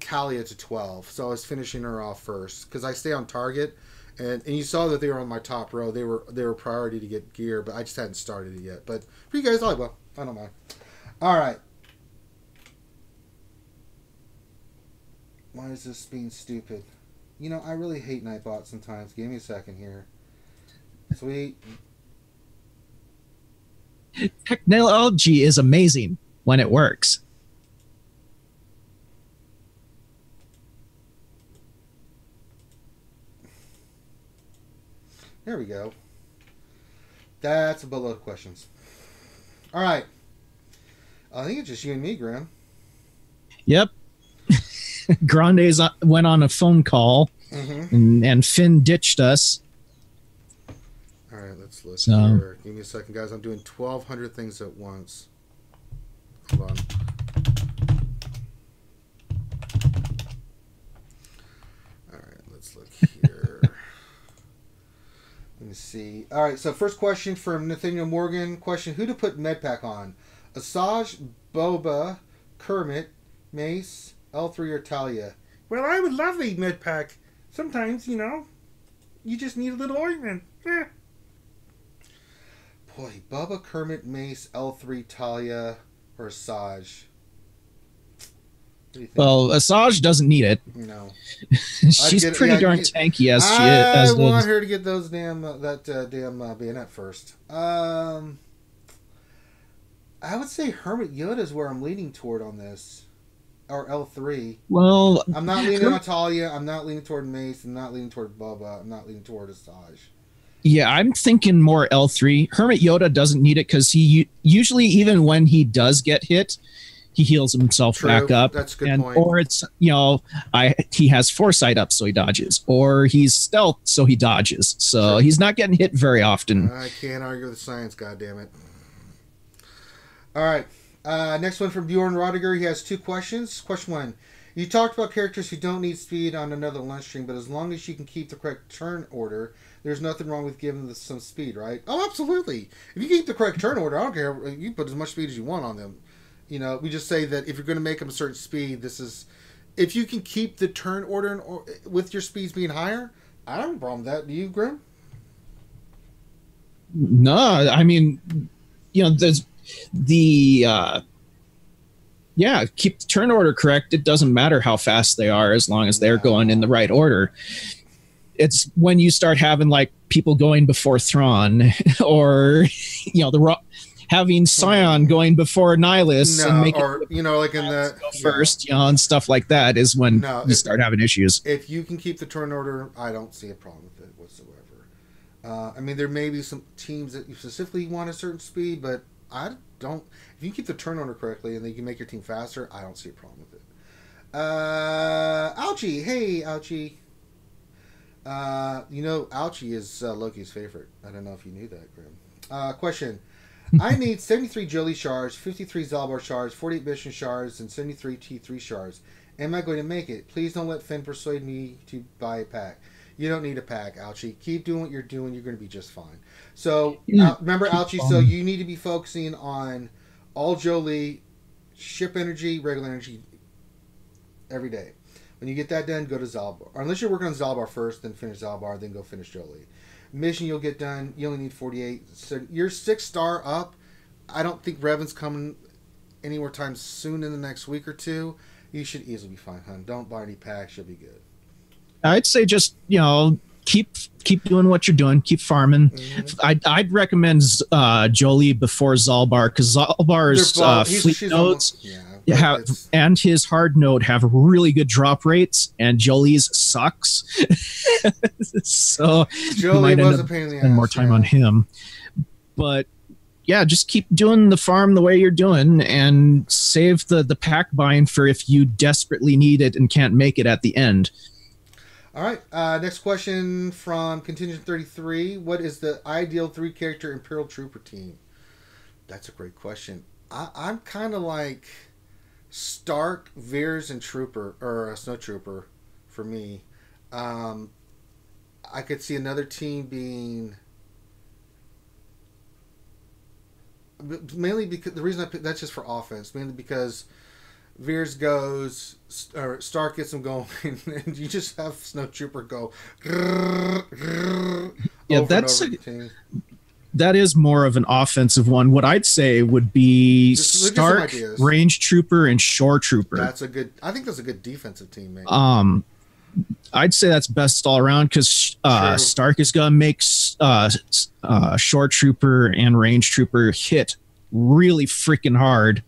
Kalia to 12. So I was finishing her off first. Because I stay on target. And you saw that they were on my top row. They were priority to get gear. But I just hadn't started it yet. But for you guys, I don't mind. Alright. Why is this being stupid? You know, I really hate Nightbot sometimes. Give me a second here. Sweet. Technology is amazing when it works. There we go. That's a boatload of questions. All right. I think it's just you and me, Graham. Yep. Grande's went on a phone call, and Finn ditched us. All right, let's look here. Give me a second, guys. I'm doing 1,200 things at once. Hold on. All right, let's look here. Let me see. All right, so first question from Nathaniel Morgan. Question, who to put Medpack on? Asajj, Boba, Kermit, Mace, L3, or Talia? Well, I would love a Medpack. Sometimes, you know, you just need a little ointment. Eh. Boy, Bubba, Kermit, Mace, L3, Talia, or Asajj? Well, Asajj doesn't need it. No. She's pretty darn tanky as she is. I want her to get those damn bayonet first. I would say Hermit Yoda is where I'm leaning toward on this. Or L3. Well, I'm not leaning on Talia. I'm not leaning toward Mace. I'm not leaning toward Bubba. I'm not leaning toward Asajj. Yeah, I'm thinking more L3. Hermit Yoda doesn't need it because he usually, even when he does get hit, he heals himself back up. That's a good point. Or it's, he has foresight up, so he dodges. Or he's stealth, so he dodges. So he's not getting hit very often. I can't argue with science, goddammit. All right. Next one from Bjorn Rodiger. He has 2 questions. Question 1. You talked about characters who don't need speed on another lunch stream, but as long as you can keep the correct turn order, there's nothing wrong with giving them some speed, right? Oh, absolutely. If you keep the correct turn order, I don't care. You can put as much speed as you want on them. You know, we just say that if you're going to make them a certain speed, if you can keep the turn order with your speeds being higher, I don't have a problem with that. Do you, Grim? No, I mean, there's keep the turn order correct. It doesn't matter how fast they are as long as they're going in the right order. It's when you start having like people going before Thrawn or having Scion going before Nihilus and making like in the first, and stuff like that is when you start having issues. If you can keep the turn order, I don't see a problem with it whatsoever. I mean, there may be some teams that you specifically want a certain speed, but I don't. If you can keep the turn order correctly and then you can make your team faster, I don't see a problem with it. Ouchie, hey Ouchie. Ouchie is Loki's favorite. I don't know if you knew that, Grim. Question. I need 73 Jolie shards, 53 Zalbar shards, 48 Mission shards, and 73 T3 shards. Am I going to make it? Please don't let Finn persuade me to buy a pack. You don't need a pack, Ouchie. Keep doing what you're doing. You're going to be just fine. So, remember, Ouchie, so you need to be focusing on all Jolie, ship energy, regular energy every day. When you get that done, go to Zalbar. Or unless you're working on Zalbar first, then finish Zalbar, then go finish Jolie. Mission you'll get done. You only need 48. So you're 6-star up. I don't think Revan's coming anywhere time soon in the next week or 2. You should easily be fine, hon. Don't buy any packs. You'll be good. I'd say just, keep doing what you're doing. Keep farming. Mm-hmm. I'd recommend Jolie before Zalbar because Zalbar's fleet nodes and his hard node have really good drop rates, and Jolie's sucks. So Jolie was a pain in the ass. More time on him, but yeah, just keep doing the farm the way you're doing, and save the pack buying for if you desperately need it and can't make it at the end. All right. Next question from Contingent 33. What is the ideal 3-character Imperial Trooper team? That's a great question. I'm kind of like Stark, Veers, and Trooper, or Snow Trooper for me. I could see another team being... Mainly because... The reason I picked... That's just for offense. Mainly because... Veers goes, or Stark gets him going, and you just have Snow Trooper go. That is more of an offensive one. What I'd say would be Stark, Range Trooper, and Shore Trooper. I think that's a good defensive team, man. I'd say that's best all around because True. Stark is gonna make short trooper and range trooper hit really freaking hard,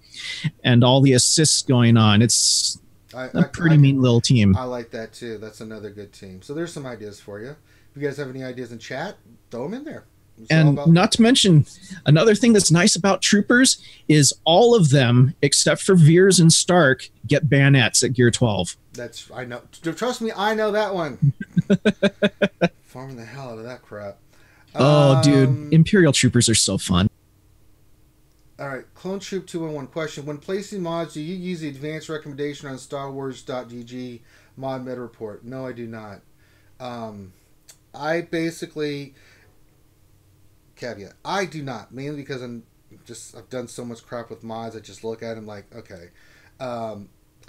and all the assists going on. It's a pretty mean little team. I like that too. That's another good team. So there's some ideas for you. If you guys have any ideas in chat, throw them in there. And not to mention, another thing that's nice about troopers is all of them, except for Veers and Stark, get bayonets at Gear 12. I know. Trust me, I know that one. Farming the hell out of that crap. Oh, dude. Imperial troopers are so fun. All right. Clone Troop 211 question. When placing mods, do you use the advanced recommendation on StarWars.gg mod meta report? No, I do not. I basically... Caveat. I do not, mainly because I've done so much crap with mods. I just look at them like, okay, I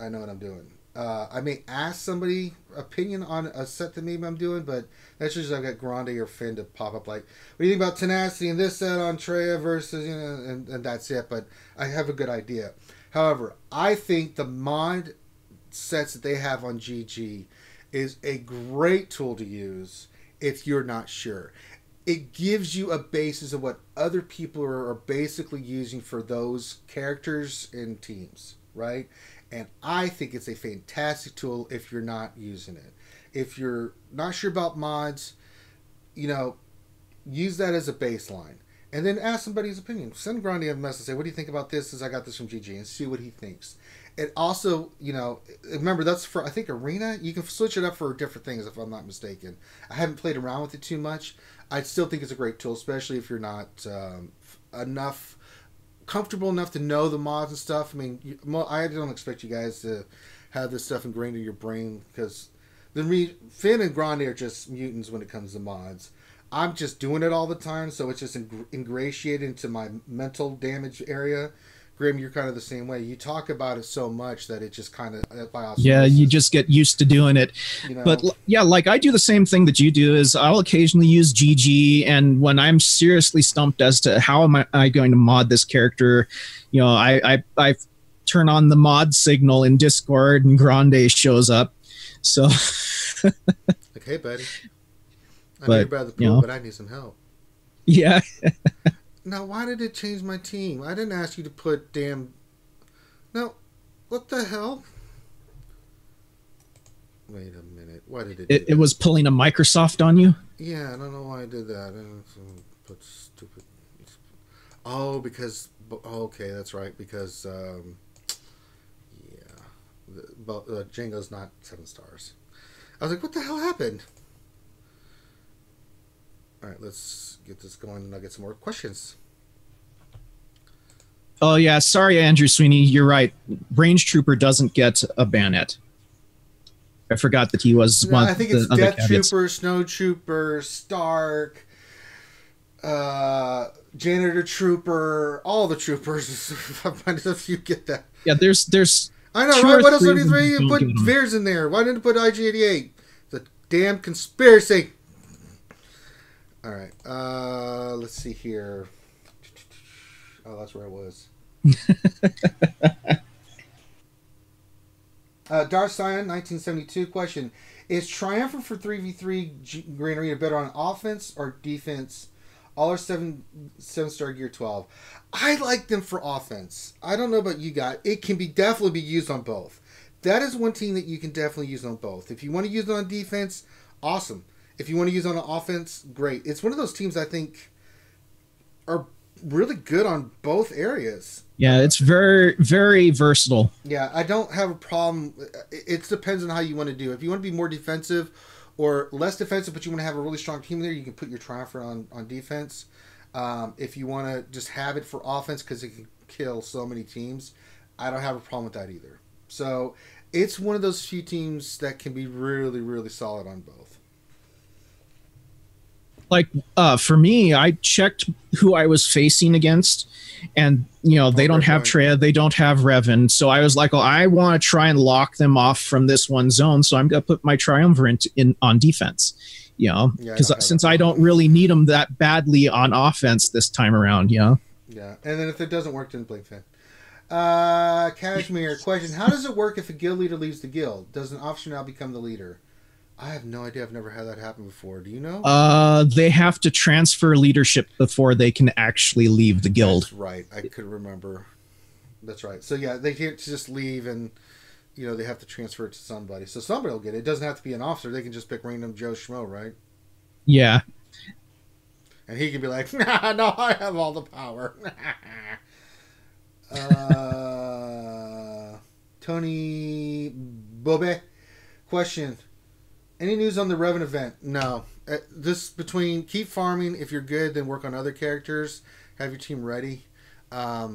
know what I'm doing. I may ask somebody opinion on a set that maybe I'm doing, but that's just I've got Grande or Finn to pop up like, what do you think about tenacity and this set on Treya versus, and that's it. But I have a good idea. However, I think the mod sets that they have on GG is a great tool to use if you're not sure. It gives you a basis of what other people are basically using for those characters and teams, right? And I think it's a fantastic tool if you're not using it. If you're not sure about mods, use that as a baseline. And then ask somebody's opinion. Send Grande a message and say, what do you think about this? As I got this from GG, and see what he thinks. And also, remember that's for, I think, Arena. You can switch it up for different things if I'm not mistaken. I haven't played around with it too much. I still think it's a great tool, especially if you're not comfortable enough to know the mods and stuff. I mean, I don't expect you guys to have this stuff ingrained in your brain because Finn and Grande are just mutants when it comes to mods. I'm just doing it all the time, so it's just ingratiated into my mental damage area. Grim, you're kind of the same way. You talk about it so much that it just kind of you just get used to doing it. But yeah, like I do the same thing that you do. Is I'll occasionally use GG, and when I'm seriously stumped as to how am I going to mod this character, I turn on the mod signal in Discord, and Grande shows up. So, like, hey, buddy, I know you're by the pool, but I need some help. Yeah. Now, why did it change my team? I didn't ask you to put damn... No, what the hell? Wait a minute. Why did it do that? It was pulling a Microsoft on you? Yeah, I don't know why I did that. Put stupid... Oh, because... okay, that's right. Because, Django's not 7 stars. I was like, what the hell happened? All right, let's get this going and I'll get some more questions. Oh, yeah. Sorry, Andrew Sweeney. You're right. Range Trooper doesn't get a bayonet. I forgot that he was one. I think it's Death Trooper, Snow Trooper, Stark, Janitor Trooper, all the troopers. If you get that. Yeah, there's. I know, right? What else would you put Veers in there? Why didn't you put IG-88? It's a damn conspiracy. All right, let's see here. Oh, that's where I was. Darth Teflon, 1972 question. Is Triumphant for 3v3 Grand Arena better on offense or defense? All are 7-star Gear 12. I like them for offense. I don't know about you guys. It can definitely be used on both. That is one team that you can definitely use on both. If you want to use it on defense, awesome. If you want to use it on offense, great. It's one of those teams I think are really good on both areas. Yeah, it's very, very versatile. Yeah, I don't have a problem. It depends on how you want to do it. If you want to be more defensive or less defensive, but you want to have a really strong team there, you can put your Triumphant on defense. If you want to just have it for offense because it can kill so many teams, I don't have a problem with that either. So it's one of those few teams that can be really, really solid on both. Like for me, I checked who I was facing against, and they don't have Treya, they don't have Revan, so I was like, well, I want to try and lock them off from this one zone, so I'm gonna put my Triumvirate on defense, because since I don't really need them that badly on offense this time around, Yeah, and then if it doesn't work, then blink fan. Kashmir question: how does it work if a guild leader leaves the guild? Does an officer now become the leader? I have no idea. I've never had that happen before. Do you know? They have to transfer leadership before they can actually leave the guild. That's right. I could remember. That's right. So yeah, they can't just leave and they have to transfer it to somebody. So somebody will get it. It doesn't have to be an officer. They can just pick random Joe Schmo, right? Yeah. And he can be like, nah, no, I have all the power. Tony Bobe, question. Any news on the Revan event? No. This between keep farming. If you're good, then work on other characters. Have your team ready. As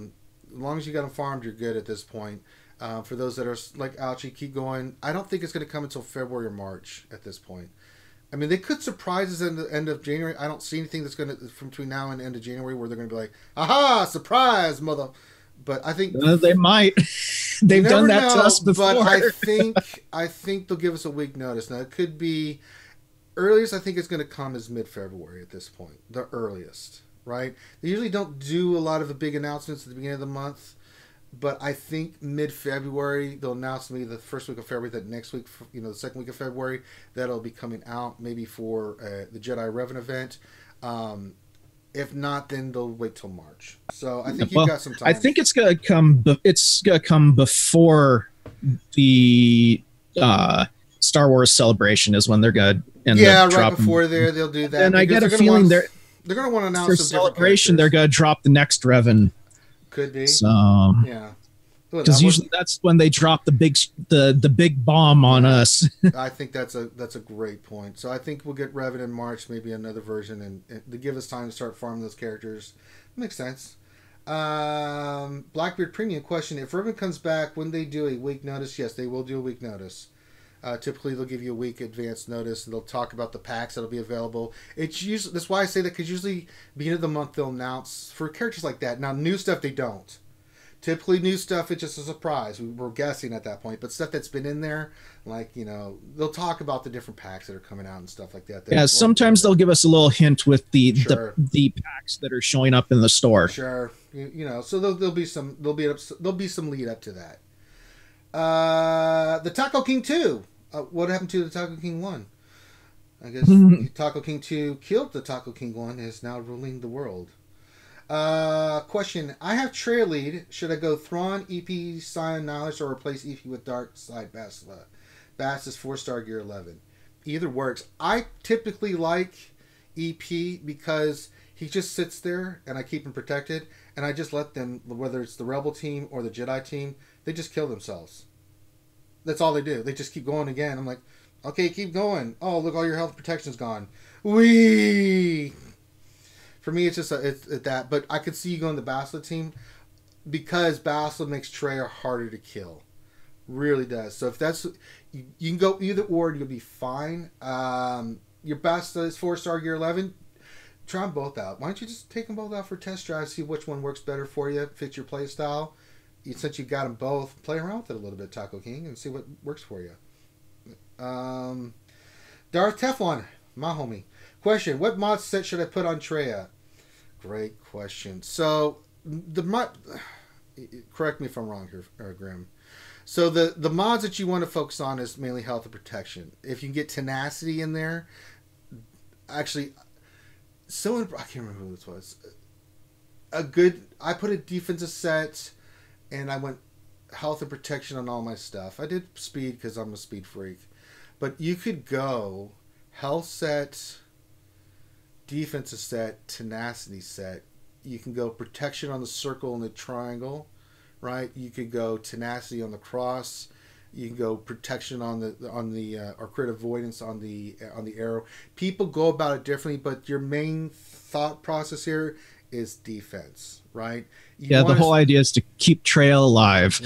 long as you got them farmed, you're good at this point. For those that are like Ouchie, keep going. I don't think it's going to come until February or March at this point. I mean, they could surprise us in the end of January. I don't see anything that's going to, from between now and the end of January, where they're going to be like, aha, surprise, mother. But I think they might. They've done that to us before. But I think they'll give us a week notice. Now, it could be earliest. I think it's going to come is mid-February at this point, the earliest, right? They usually don't do a lot of the big announcements at the beginning of the month, but I think mid-February they'll announce to me the first week of February that next week, the second week of February, that'll be coming out maybe for the Jedi Revan event. If not, then they'll wait till March. So I think you've got some time. I think it's gonna come. It's gonna come before the Star Wars celebration is when they're gonna end up right before they'll do that. And I get a feeling they're gonna want to announce for some celebration. They're gonna drop the next Revan. Could be. So yeah. Because usually that's when they drop the big bomb on us. I think that's a great point. So I think we'll get Revan in March, maybe another version, and to give us time to start farming those characters. Makes sense. Blackbeard Premium question: if Revan comes back, when they do a week notice? Yes, they will do a week notice. Typically, they'll give you a week advance notice, and they'll talk about the packs that'll be available. It's usually that's why I say that, because usually beginning of the month they'll announce for characters like that. Now, new stuff they don't. Typically, new stuff, it's just a surprise. We're guessing at that point. But stuff that's been in there, like, they'll talk about the different packs that are coming out and stuff like that. Yeah, sometimes they'll give us a little hint with the packs that are showing up in the store. Sure. So there'll be some lead up to that. The Taco King 2. What happened to the Taco King 1? I guess Taco King 2 killed the Taco King 1 and is now ruling the world. Question. I have Trail Lead. Should I go Thrawn, EP, Scion, Knowledge, or replace EP with Dark Side Bastila? Bass is 4-star gear 11. Either works. I typically like EP because he just sits there and I keep him protected, and I just let them, whether it's the Rebel team or the Jedi team, they just kill themselves. That's all they do. They just keep going again. I'm like, okay, keep going. Oh, look, all your health protection's gone. Whee! For me, it's just it's that. But I could see you going the Bastila team because Bastila makes Trey harder to kill. Really does. So if that's... You can go either or and you'll be fine. Your Bastila is 4-star gear 11. Try them both out. Why don't you just take them both out for test drive, see which one works better for you, fits your play style. Since you got them both, play around with it a little bit, Taco King, and see what works for you. Darth Teflon, my homie. Question: what mod set should I put on Treya? Great question. So the mod, correct me if I'm wrong here, Grim. So the mods that you want to focus on is mainly health and protection. If you can get tenacity in there, actually, I can't remember who this was. I put a defensive set, and I went health and protection on all my stuff. I did speed because I'm a speed freak, but you could go health set, defensive set, tenacity set. You can go protection on the circle and the triangle, right? You could go tenacity on the cross. You can go protection on the or crit avoidance on the arrow. People go about it differently, but your main thought process here is defense, right? The whole idea is to keep Trail alive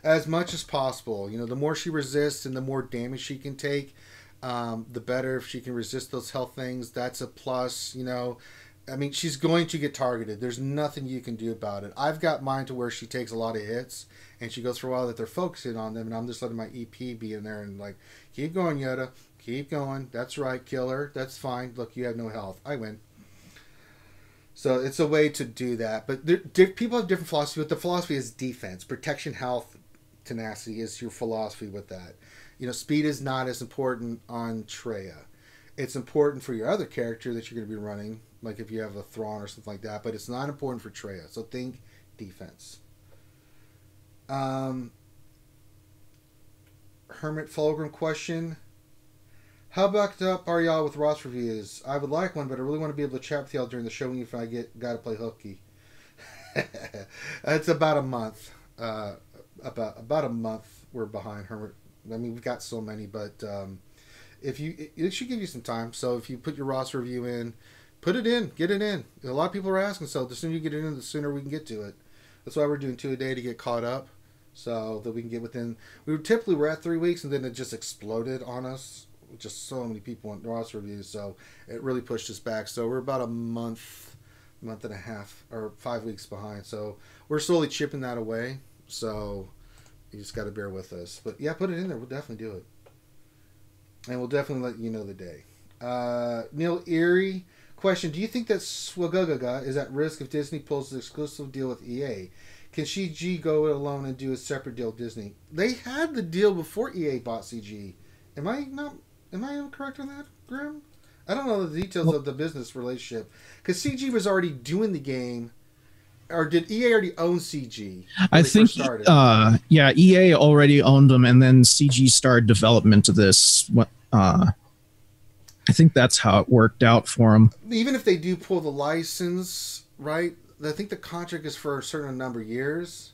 as much as possible. The more she resists and the more damage she can take, the better. If she can resist those health things, that's a plus. I mean, she's going to get targeted. There's nothing you can do about it. I've got mine to where she takes a lot of hits, and she goes for a while that they're focusing on them, and I'm just letting my EP be in there and like, keep going, Yoda. Keep going. That's right, kill her. That's fine. Look, you have no health. I win. So it's a way to do that. But people have different philosophy, but the philosophy is defense, protection, health, tenacity is your philosophy with that. Speed is not as important on Treya. It's important for your other character that you're going to be running, like if you have a Thrawn or something like that, but it's not important for Treya. So think defense. Hermit Fulgrim question. How backed up are y'all with Ross reviews? I would like one, but I really want to be able to chat with y'all during the show if I gotta play hooky. It's about a month. About a month we're behind Hermit. I mean, we've got so many, but it should give you some time. So if you put your Ross review in, put it in, get it in. A lot of people are asking, so the sooner you get it in, the sooner we can get to it. That's why we're doing 2 a day to get caught up, so that we can get within. We're at 3 weeks, and then it just exploded on us. Just so many people want Ross reviews, so it really pushed us back. So we're about a month and a half, or 5 weeks behind. So we're slowly chipping that away. So you just got to bear with us. But yeah, put it in there. We'll definitely do it, and we'll definitely let you know the day. Neil Erie question: do you think that swgoh is at risk if Disney pulls the exclusive deal with EA? Can CG go it alone and do a separate deal with Disney? They had the deal before EA bought CG. Am I incorrect on that, Grim? I don't know the details of the business relationship. Because CG was already doing the game. Or did EA already own CG? I think, EA already owned them, and then CG started development of this. I think that's how it worked out for them. Even if they do pull the license, right? I think the contract is for a certain number of years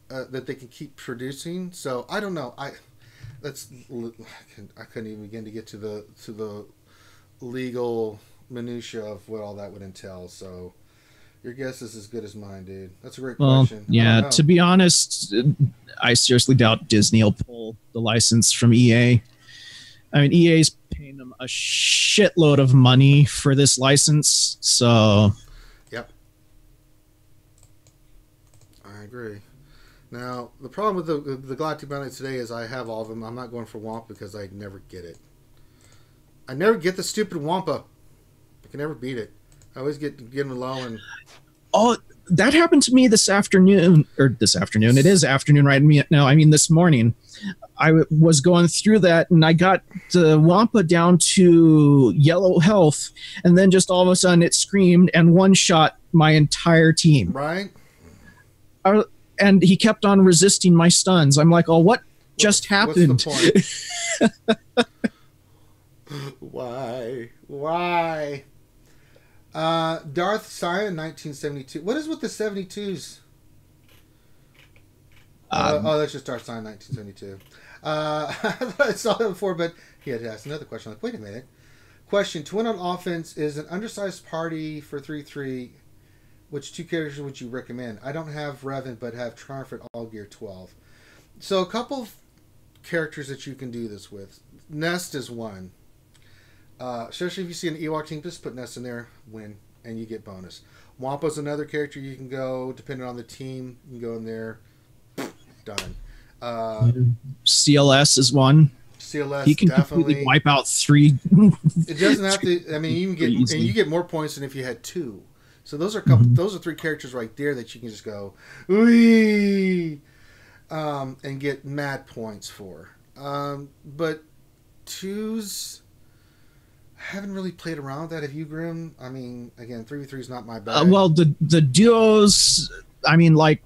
that they can keep producing. So, I don't know. I couldn't even begin to get to the legal minutia of what all that would entail. So your guess is as good as mine, dude. That's a great question. Yeah, to be honest, I seriously doubt Disney will pull the license from EA. I mean, EA's paying them a shitload of money for this license, so... Yep. I agree. Now, the problem with the Galactic Bounty today is I have all of them. I'm not going for Wampa because I never get it. I never get the stupid Wampa. I can never beat it. I always get them low and... Oh, that happened to me this afternoon. Or this afternoon. It is afternoon right now. I mean, this morning. I was going through that, and I got the Wampa down to yellow health, and then just all of a sudden it screamed and one-shot my entire team. Right? And he kept on resisting my stuns. I'm like, oh, what just happened? What's the point? Why? Darth Teflon, 1972. What is with the 72s? That's just Darth Teflon, 1972. I thought I saw that before, but he had to ask another question. Like, wait a minute. Question: to win on offense is an undersized party for 3-3. Which 2 characters would you recommend? I don't have Revan, but have Triumphant All Gear 12. So a couple of characters that you can do this with. Nest is one. Especially if you see an Ewok team, just put Nest in there, win, and you get bonus. Wampa's another character you can go, depending on the team, you can go in there, done. CLS is one. CLS, he can definitely completely wipe out 3. It doesn't have to. I mean, you get more points than if you had 2. So those are those are 3 characters right there that you can just go, wee, and get mad points for. But 2s, I haven't really played around with that. Have you, Grim? I mean, again, 3v3 is not my bag. Well, the duos, I mean, like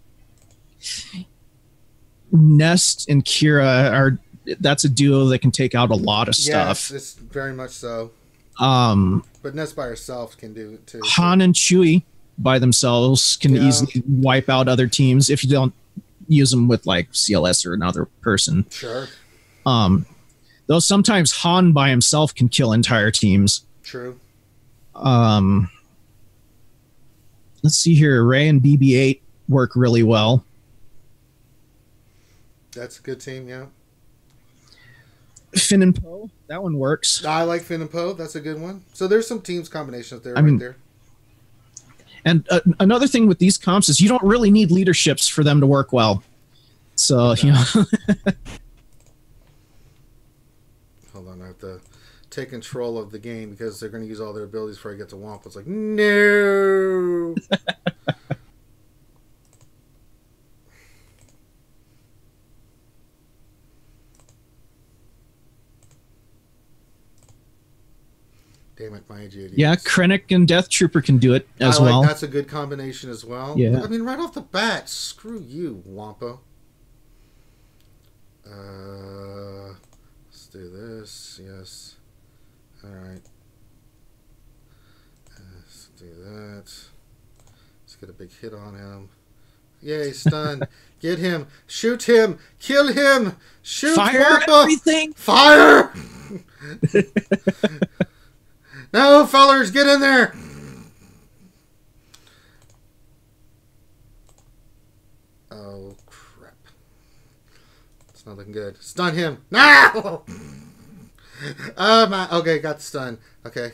Nest and Kira that's a duo that can take out a lot of stuff. Yes, it's very much so. But Nest by herself can do it too. Han and Chewie by themselves can easily wipe out other teams if you don't use them with like CLS or another person. Sure. Though sometimes Han by himself can kill entire teams. True. Let's see here. Rey and BB-8 work really well. That's a good team, yeah. Finn and Poe, that one works. I like Finn and Poe. That's a good one. So there's some teams combinations there, right there. And another thing with these comps is you don't really need leaderships for them to work well. So, you know. Hold on, I have to take control of the game because they're going to use all their abilities before I get to Wampa. It's like, no! Damn it, my AG88. Yeah, Krennic and Death Trooper can do it as well. That's a good combination as well. Yeah. I mean, right off the bat, screw you, Wampa. Let's do this. Yes. All right. Let's do that. Let's get a big hit on him. Yay, stun. Get him. Shoot him. Kill him. Shoot Fire Wampa. everything. Fire! No, fellers, get in there. Oh, crap. It's not looking good. Stun him. No! Okay, got the stun. Okay.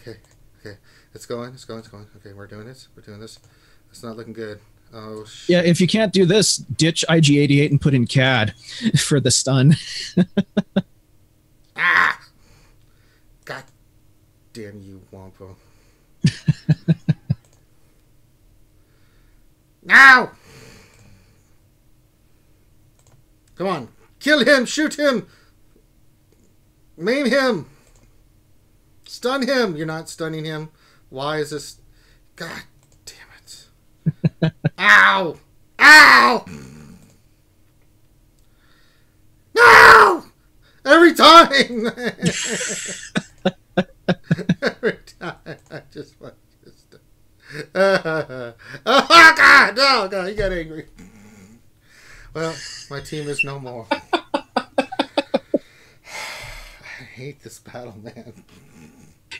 It's going. Okay, we're doing this. It's not looking good. Oh, shit. Yeah, if you can't do this, ditch IG88 and put in CAD for the stun. Ah! God damn you, Wampa. Now! Come on. Kill him! Shoot him! Maim him! Stun him! You're not stunning him. Why is this... God damn it. Ow! Ow! No! Every time! Every time. I just want to... oh, God! Oh, God, he got angry. Well, my team is no more. I hate this battle, man.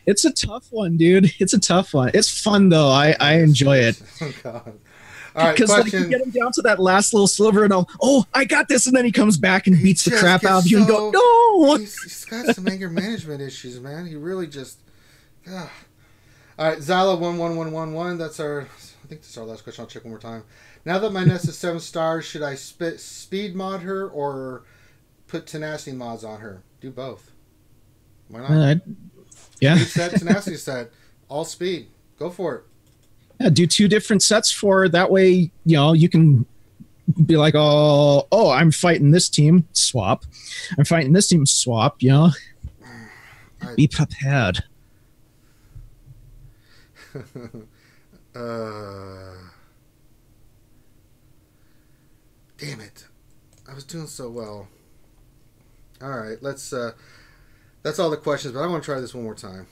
It's a tough one, dude. It's a tough one. It's fun, though. I enjoy it. Oh, God. All right, because like, you get him down to that last little sliver and I got this, and then he comes back and beats the crap out of you and go, no! He's got some anger management issues, man. He really just... God. All right, Zala11111, that's our... I think that's our last question. I'll check one more time. Now that my Nest is 7 stars, should I speed mod her or put tenacity mods on her? Do both. Why not? Yeah. Speed set, tenacity set. All speed. Go for it. Yeah, do 2 different sets for her. That way, you can be like, oh, I'm fighting this team, swap. I'm fighting this team, swap, Be prepared. Damn it. I was doing so well. All right, let's that's all the questions, but I want to try this one more time.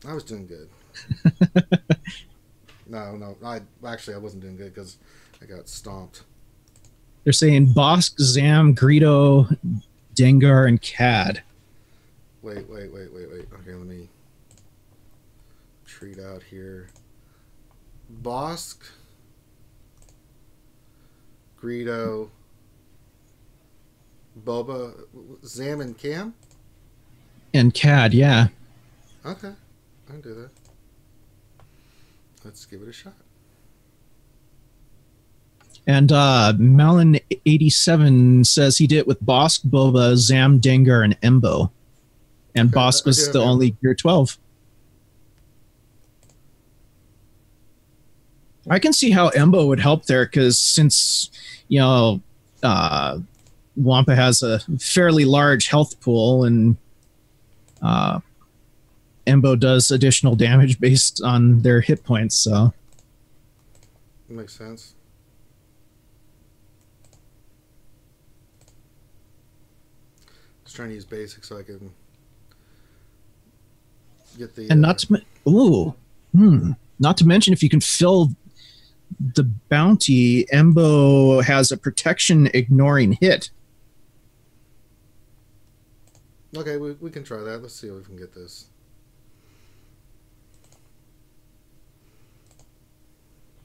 I was doing good. No, I wasn't doing good because I got stomped. They're saying Bosk, Zam, Greedo, Dengar, and Cad. Wait. Okay, let me treat out here. Bosk, Greedo, Boba, Zam, and Cam? And Cad, yeah. Okay, I can do that. Let's give it a shot. And Malin87 says he did it with Bosk, Boba, Zam, Dengar, and Embo. And Okay, Bosk was the only Gear 12. I can see how Embo would help there, because since, Wampa has a fairly large health pool, and Embo does additional damage based on their hit points, so... Makes sense. Just trying to use basic so I can get the... And not to mention, if you can fill the bounty, Embo has a protection ignoring hit. Okay, we can try that. Let's see if we can get this.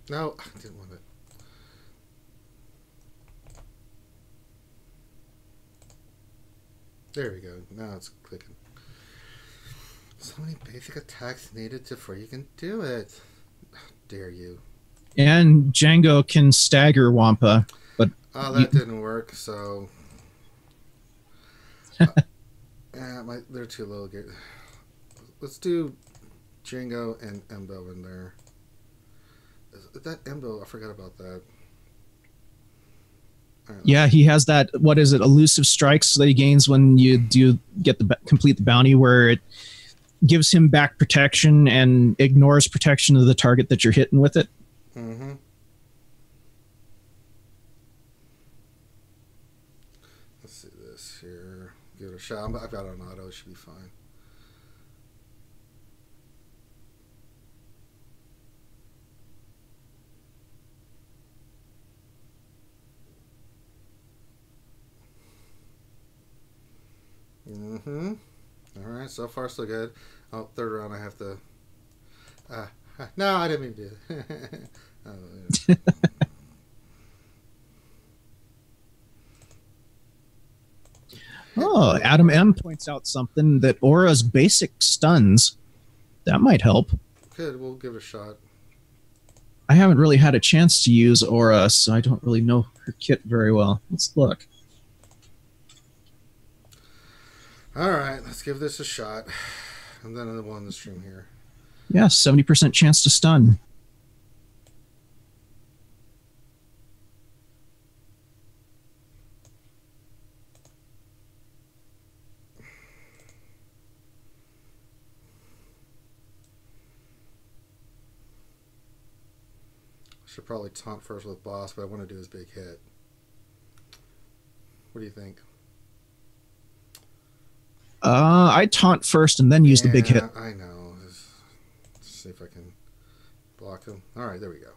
No, I didn't want it. There we go. Now it's clicking. So many basic attacks needed before you can do it. How dare you. And Django can stagger Wampa, but... Oh, that didn't work, so... they're too low. Let's do Django and Embo in there. That Embo, I forgot about that. Right, yeah, he has that, what is it, elusive strikes that he gains when you complete the bounty, where it gives him back protection and ignores protection of the target that you're hitting with it. Mm-hmm. Let's see this here. Give it a shot. I've got it on auto. It should be fine. Mm-hmm. All right, so far so good. Oh, third round I have to... no, I didn't mean to do it. Oh, yeah. Oh, Adam M points out something that Aura's basic stuns. That might help. Good, we'll give it a shot. I haven't really had a chance to use Aura, so I don't really know her kit very well. Let's look. All right, let's give this a shot. And then we'll end the stream here. Yeah, 70% chance to stun. Should probably taunt first with boss, but I want to do his big hit. What do you think? I taunt first and then use the big hit. I know. Let's see if I can block him. All right, there we go.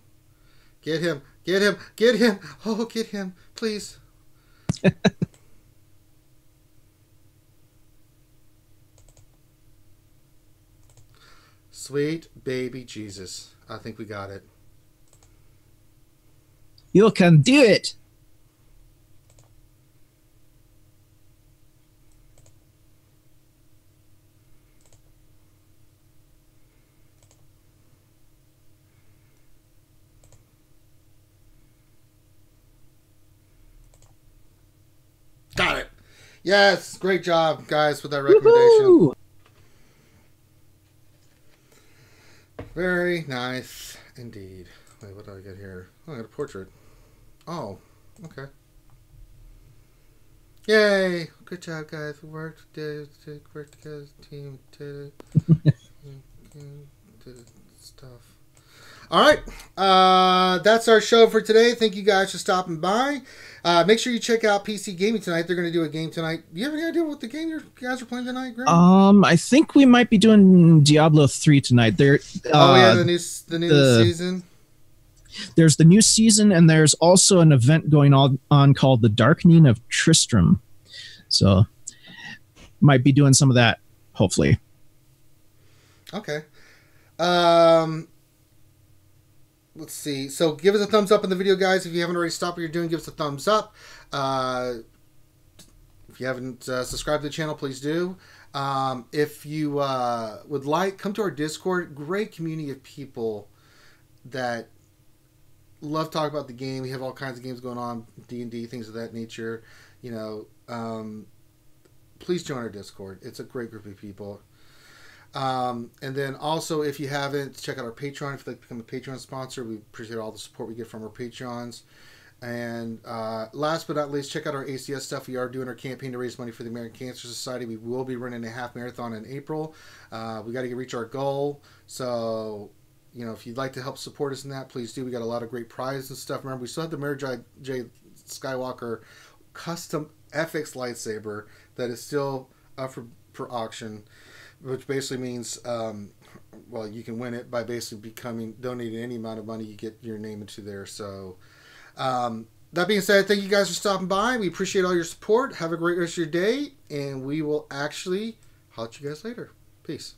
Get him. Get him. Get him. Oh, get him. Please. Sweet baby Jesus. I think we got it. You can do it. Got it. Yes, great job, guys, with that recommendation. Woo-hoo! Very nice indeed. Wait, what do I get here? Oh, I got a portrait. Oh, okay. Yay! Good job, guys. We worked together, team did stuff. All right, that's our show for today. Thank you guys for stopping by. Make sure you check out PC Gaming tonight. They're going to do a game tonight. Do you have any idea what the game you guys are playing tonight, Graham? I think we might be doing Diablo 3 tonight. There. The new season. There's the new season, and there's also an event going on called the Darkening of Tristram. So, might be doing some of that, hopefully. Okay. Let's see. So give us a thumbs up in the video, guys. If you haven't already stopped what you're doing, give us a thumbs up. If you haven't subscribed to the channel, please do. If you would like, come to our Discord. Great community of people that love talking about the game. We have all kinds of games going on, D&D, things of that nature. You know, please join our Discord. It's a great group of people. And then also, if you haven't, check out our Patreon. If you'd like to become a Patreon sponsor, we appreciate all the support we get from our Patreons. And last but not least, check out our ACS stuff. We are doing our campaign to raise money for the American Cancer Society. We will be running a half marathon in April. We got to reach our goal. So, you know, if you'd like to help support us in that, please do. We got a lot of great prizes and stuff. Remember, we still have the Mary J. Skywalker custom FX lightsaber that is still up for auction, which basically means, well, you can win it by basically donating any amount of money. You get your name into there. So, that being said, thank you guys for stopping by. We appreciate all your support. Have a great rest of your day, and we will actually holler at you guys later. Peace.